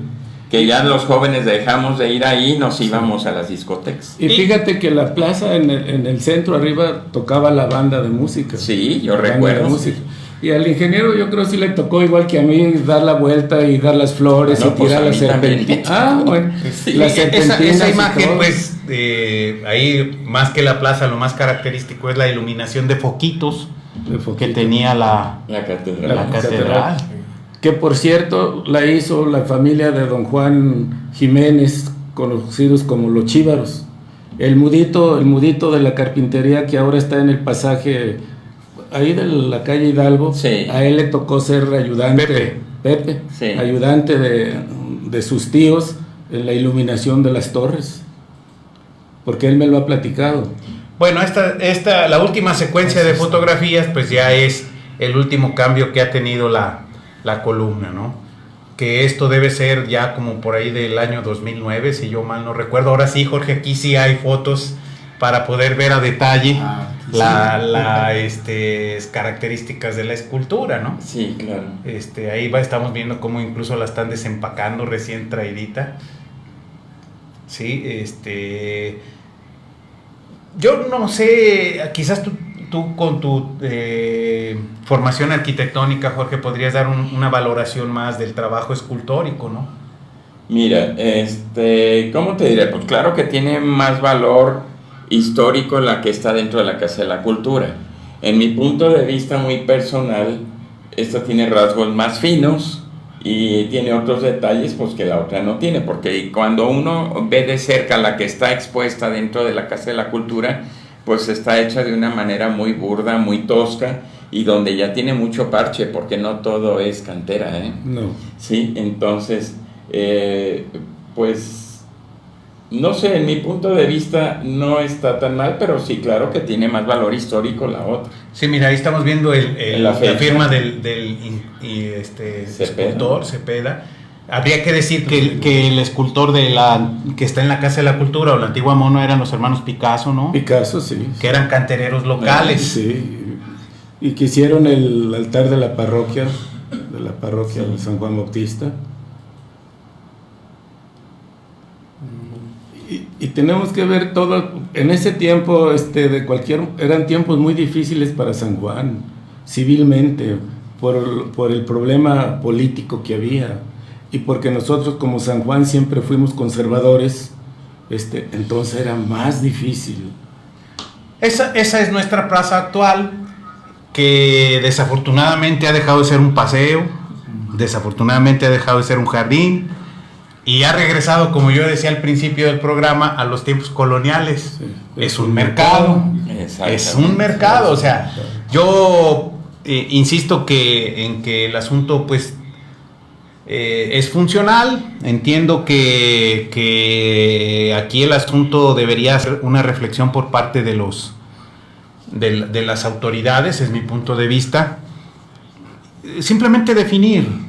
Que ya los jóvenes dejamos de ir ahí y nos íbamos a las discotecas. Y fíjate que la plaza en el centro arriba tocaba la banda de música. Sí, yo recuerdo. Y al ingeniero yo creo sí le tocó igual que a mí dar la vuelta y dar las flores y tirar la serpentina. Bueno, sí, la esa imagen pues ahí más que la plaza lo más característico es la iluminación de foquitos que tenía la catedral. Que por cierto la hizo la familia de don Juan Jiménez, conocidos como los Chívaros. El mudito de la carpintería que ahora está en el pasaje ahí de la calle Hidalgo, a él le tocó ser ayudante, Pepe ayudante de sus tíos en la iluminación de las torres, porque él me lo ha platicado. Bueno, la última secuencia de fotografías pues ya es el último cambio que ha tenido la columna, ¿no? Que esto debe ser ya como por ahí del año 2009, si yo mal no recuerdo. Ahora sí, Jorge, aquí sí hay fotos para poder ver a detalle las características de la escultura, ¿no? Sí, claro. Ahí estamos viendo cómo incluso la están desempacando recién traidita. Sí, yo no sé, quizás tú con tu formación arquitectónica, Jorge, podrías dar una valoración más del trabajo escultórico, ¿no? Mira, ¿cómo te diré? Pues claro que tiene más valor histórico la que está dentro de la Casa de la Cultura. En mi punto de vista muy personal, esta tiene rasgos más finos y tiene otros detalles pues que la otra no tiene, porque cuando uno ve de cerca la que está expuesta dentro de la Casa de la Cultura, pues está hecha de una manera muy burda, muy tosca, y donde ya tiene mucho parche, porque no todo es cantera, ¿eh? No. Sí, entonces, pues, no sé, en mi punto de vista no está tan mal, pero sí, claro que tiene más valor histórico la otra. Sí, mira, ahí estamos viendo la firma del Cepeda. escultor Cepeda. Habría que decir que el escultor que está en la Casa de la Cultura o la antigua Mona eran los hermanos Picasso, ¿no? Picasso, sí. Que eran cantereros locales. Sí. Y que hicieron el altar de la parroquia de San Juan Bautista. Y tenemos que ver todo, en ese tiempo eran tiempos muy difíciles para San Juan, civilmente, por el problema político que había, y porque nosotros como San Juan siempre fuimos conservadores, entonces era más difícil. Esa es nuestra plaza actual, que desafortunadamente ha dejado de ser un paseo, desafortunadamente ha dejado de ser un jardín, y ha regresado, como yo decía al principio del programa, a los tiempos coloniales. Sí, es un mercado. Es un mercado. O sea, yo insisto en que el asunto pues es funcional. Entiendo que aquí el asunto debería ser una reflexión por parte de las autoridades, es mi punto de vista. Simplemente definir.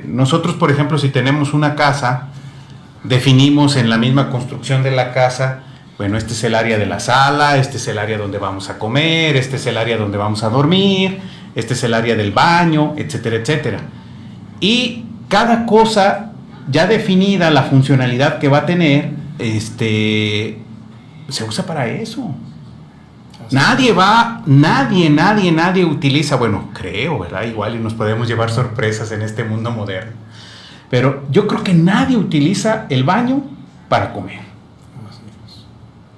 Nosotros, por ejemplo, si tenemos una casa, definimos en la misma construcción de la casa, bueno, este es el área de la sala, este es el área donde vamos a comer, este es el área donde vamos a dormir, este es el área del baño, etcétera, etcétera. Y cada cosa ya definida, la funcionalidad que va a tener, se usa para eso. Nadie utiliza, bueno, creo, ¿verdad? Igual y nos podemos llevar sorpresas en este mundo moderno. Pero yo creo que nadie utiliza el baño para comer.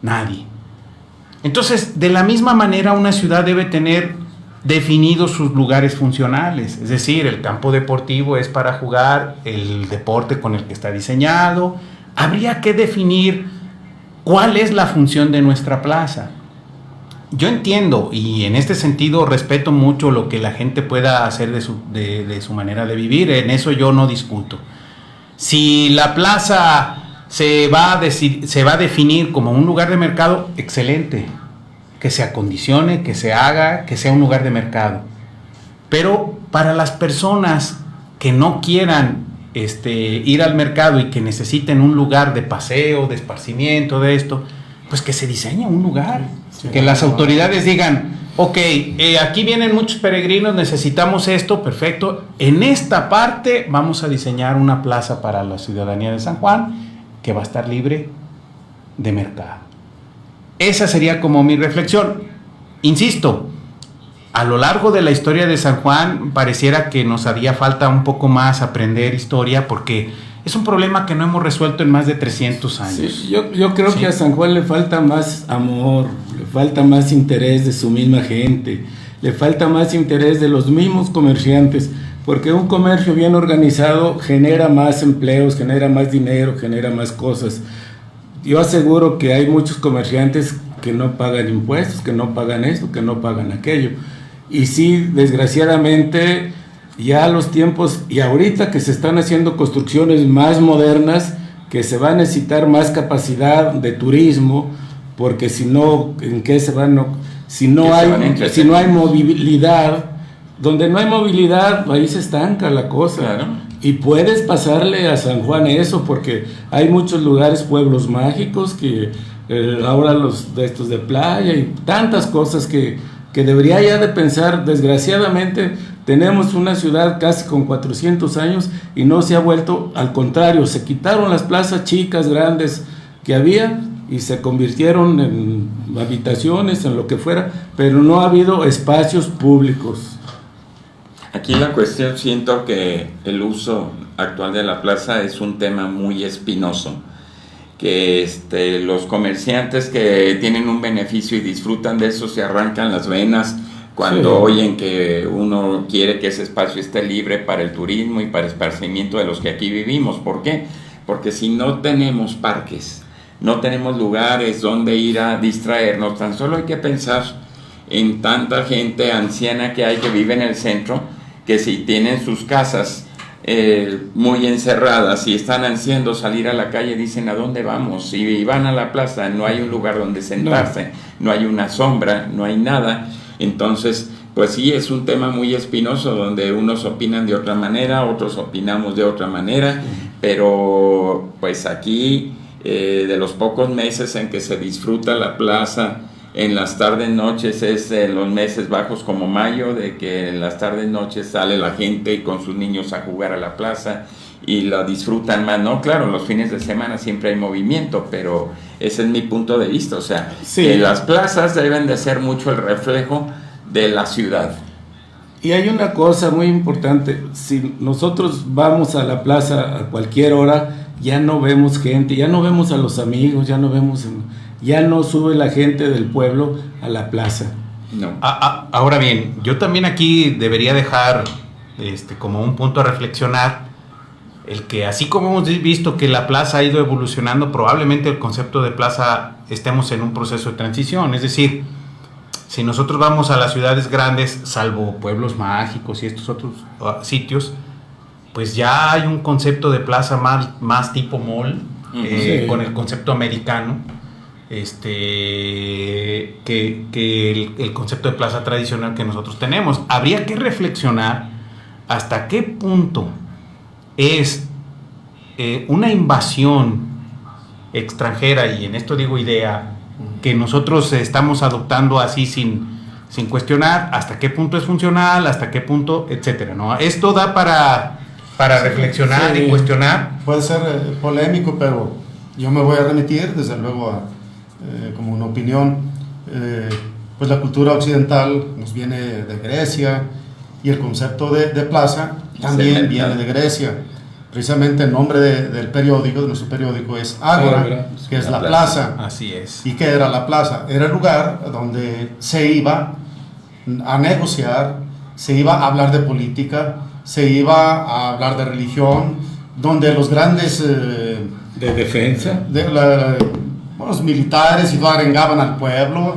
Nadie. Entonces, de la misma manera, una ciudad debe tener definidos sus lugares funcionales. Es decir, el campo deportivo es para jugar el deporte con el que está diseñado. Habría que definir cuál es la función de nuestra plaza. Yo entiendo y en este sentido respeto mucho lo que la gente pueda hacer de su manera de vivir, en eso yo no discuto. Si la plaza se va a definir como un lugar de mercado, excelente, que se acondicione, que se haga, que sea un lugar de mercado. Pero para las personas que no quieran ir al mercado y que necesiten un lugar de paseo, de esparcimiento, de esto, pues que se diseñe un lugar. Que las autoridades digan, ok, aquí vienen muchos peregrinos, necesitamos esto, perfecto. En esta parte vamos a diseñar una plaza para la ciudadanía de San Juan que va a estar libre de mercado. Esa sería como mi reflexión. Insisto, a lo largo de la historia de San Juan pareciera que nos haría falta un poco más aprender historia porque es un problema que no hemos resuelto en más de 300 años. Sí, yo creo que a San Juan le falta más amor, le falta más interés de su misma gente, le falta más interés de los mismos comerciantes, porque un comercio bien organizado genera más empleos, genera más dinero, genera más cosas. Yo aseguro que hay muchos comerciantes que no pagan impuestos, que no pagan esto, que no pagan aquello. Y sí, desgraciadamente, ya los tiempos, y ahorita que se están haciendo construcciones más modernas, que se va a necesitar más capacidad de turismo, porque si no, ¿en qué se van? Si no hay movilidad, donde no hay movilidad, ahí se estanca la cosa. Claro. Y puedes pasarle a San Juan eso, porque hay muchos lugares, pueblos mágicos, que ahora los de estos de playa, y tantas cosas que debería ya de pensar. Desgraciadamente tenemos una ciudad casi con 400 años y no se ha vuelto, al contrario, se quitaron las plazas chicas, grandes que había y se convirtieron en habitaciones, en lo que fuera, pero no ha habido espacios públicos. Aquí la cuestión, siento que el uso actual de la plaza es un tema muy espinoso, los comerciantes que tienen un beneficio y disfrutan de eso se arrancan las venas cuando oyen que uno quiere que ese espacio esté libre para el turismo y para el esparcimiento de los que aquí vivimos. ¿Por qué? Porque si no tenemos parques, no tenemos lugares donde ir a distraernos, tan solo hay que pensar en tanta gente anciana que hay que vive en el centro, que si tienen sus casas muy encerradas y están ansiando salir a la calle, dicen ¿a dónde vamos? Si van a la plaza no hay un lugar donde sentarse, no hay una sombra, no hay nada. Entonces pues sí, es un tema muy espinoso donde unos opinan de otra manera, otros opinamos de otra manera, pero pues aquí de los pocos meses en que se disfruta la plaza en las tardes noches es en los meses bajos como mayo, de que en las tardes noches sale la gente con sus niños a jugar a la plaza y la disfrutan más, ¿no? Claro, los fines de semana siempre hay movimiento, pero ese es mi punto de vista, o sea, que las plazas deben de ser mucho el reflejo de la ciudad. Y hay una cosa muy importante, si nosotros vamos a la plaza a cualquier hora, ya no vemos gente, ya no vemos a los amigos, ya no sube la gente del pueblo a la plaza. No. Ahora bien, yo también aquí debería dejar como un punto a reflexionar, el que así como hemos visto que la plaza ha ido evolucionando, probablemente el concepto de plaza estemos en un proceso de transición, es decir, si nosotros vamos a las ciudades grandes, salvo pueblos mágicos y estos otros sitios, pues ya hay un concepto de plaza más tipo mall, con el concepto americano, que el concepto de plaza tradicional que nosotros tenemos. Habría que reflexionar hasta qué punto es una invasión extranjera, y en esto digo idea, que nosotros estamos adoptando así sin cuestionar, hasta qué punto es funcional, hasta qué punto, etcétera, ¿no? Esto da para reflexionar y cuestionar. Puede ser polémico, pero yo me voy a remitir desde luego a como una opinión, pues la cultura occidental nos viene de Grecia, y el concepto de plaza también viene de Grecia. Precisamente el nombre del periódico, de nuestro periódico, es Ágora, que es la plaza. Así es. ¿Y qué era la plaza? Era el lugar donde se iba a negociar, se iba a hablar de política, se iba a hablar de religión, donde los grandes de defensa, los militares y arengaban al pueblo.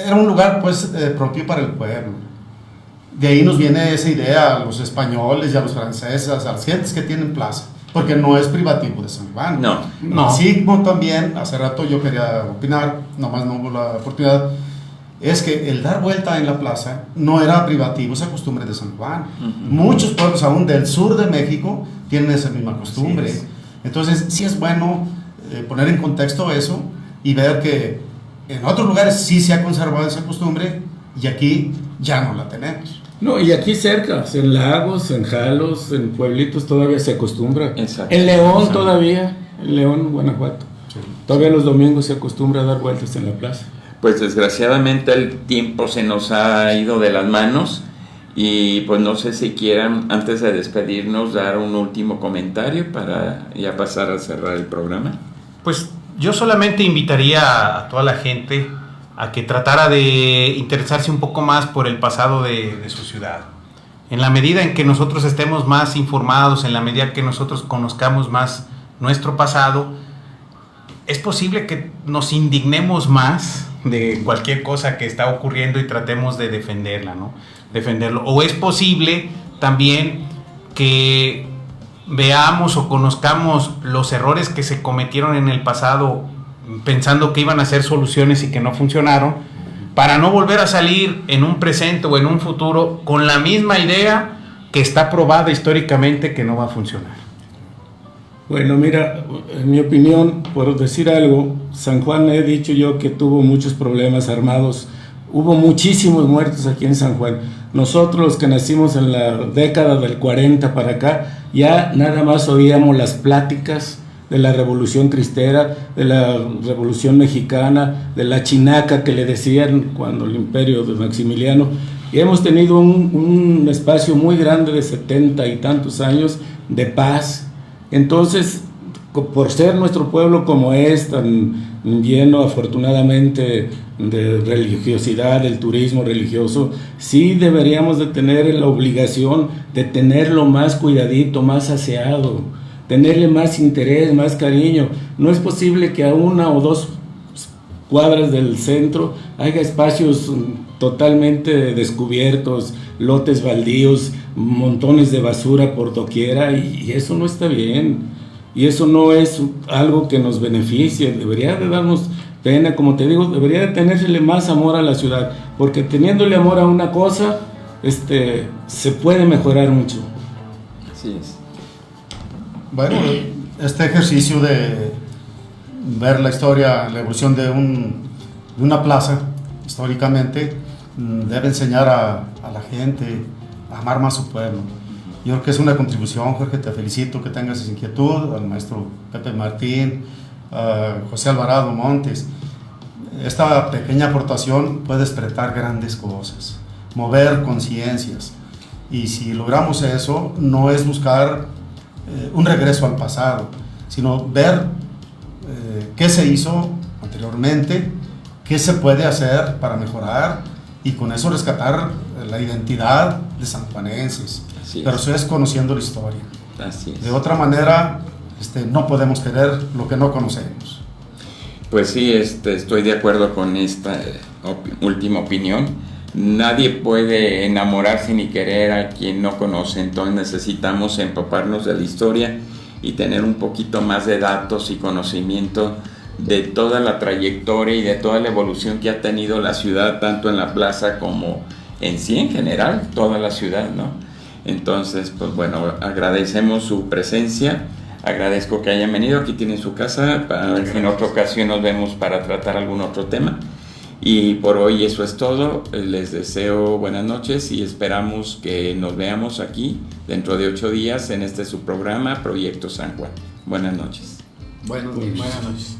Era un lugar pues propio para el pueblo. De ahí nos viene esa idea a los españoles y a los franceses, a las gentes que tienen plaza, porque no es privativo de San Juan. No. Así como también, hace rato yo quería opinar, nomás no hubo la oportunidad, es que el dar vuelta en la plaza no era privativo, esa costumbre de San Juan. Muchos pueblos aún del sur de México tienen esa misma costumbre. Entonces sí es bueno poner en contexto eso y ver que en otros lugares sí se ha conservado esa costumbre y aquí ya no la tenemos. No, y aquí cerca, en Lagos, en Jalos, en pueblitos todavía se acostumbra. Exacto. En León todavía, en León, Guanajuato. Todavía los domingos se acostumbra a dar vueltas en la plaza. Pues desgraciadamente el tiempo se nos ha ido de las manos y pues no sé si quieran, antes de despedirnos, dar un último comentario para ya pasar a cerrar el programa. Pues yo solamente invitaría a toda la gente a que tratara de interesarse un poco más por el pasado de su ciudad. En la medida en que nosotros estemos más informados, en la medida que nosotros conozcamos más nuestro pasado, es posible que nos indignemos más de cualquier cosa que está ocurriendo y tratemos de defenderla, ¿no? Defenderlo. O es posible también que veamos o conozcamos los errores que se cometieron en el pasado, pensando que iban a ser soluciones y que no funcionaron, para no volver a salir en un presente o en un futuro con la misma idea que está probada históricamente que no va a funcionar. Bueno, mira, en mi opinión, por decir algo, San Juan, he dicho yo que tuvo muchos problemas armados, hubo muchísimos muertos aquí en San Juan. Nosotros, los que nacimos en la década del 40 para acá, ya nada más oíamos las pláticas de la Revolución Cristera, de la Revolución Mexicana, de la chinaca que le decían cuando el imperio de Maximiliano, y hemos tenido un espacio muy grande de 70 y tantos años de paz. Entonces, por ser nuestro pueblo como es, tan lleno afortunadamente de religiosidad, del turismo religioso, sí deberíamos de tener la obligación de tenerlo más cuidadito, más aseado, tenerle más interés, más cariño. No es posible que a 1 o 2 cuadras del centro haya espacios totalmente descubiertos, lotes baldíos, montones de basura por doquiera, y eso no está bien. Y eso no es algo que nos beneficie. Debería de darnos pena, como te digo, debería de tenérsele más amor a la ciudad, porque teniéndole amor a una cosa, se puede mejorar mucho. Así es. Bueno, este ejercicio de ver la historia, la evolución de una plaza históricamente, debe enseñar a la gente a amar más su pueblo. Yo creo que es una contribución, Jorge, te felicito que tengas esa inquietud, al maestro Pepe Martín, a José Alvarado Montes. Esta pequeña aportación puede despertar grandes cosas, mover conciencias. Y si logramos eso, no es buscar un regreso al pasado, sino ver qué se hizo anteriormente, qué se puede hacer para mejorar y con eso rescatar la identidad de sanjuanenses. Pero eso es conociendo la historia. Así es. De otra manera, no podemos querer lo que no conocemos. Pues sí, estoy de acuerdo con esta última opinión. Nadie puede enamorarse ni querer a quien no conoce, entonces necesitamos empaparnos de la historia y tener un poquito más de datos y conocimiento de toda la trayectoria y de toda la evolución que ha tenido la ciudad, tanto en la plaza como en sí, en general, toda la ciudad, ¿no? Entonces, pues bueno, agradecemos su presencia, agradezco que hayan venido, aquí tienen su casa, para ver si en otra ocasión nos vemos para tratar algún otro tema. Y por hoy eso es todo, les deseo buenas noches y esperamos que nos veamos aquí dentro de 8 días en su programa Proyecto San Juan. Buenas noches. Buenas noches.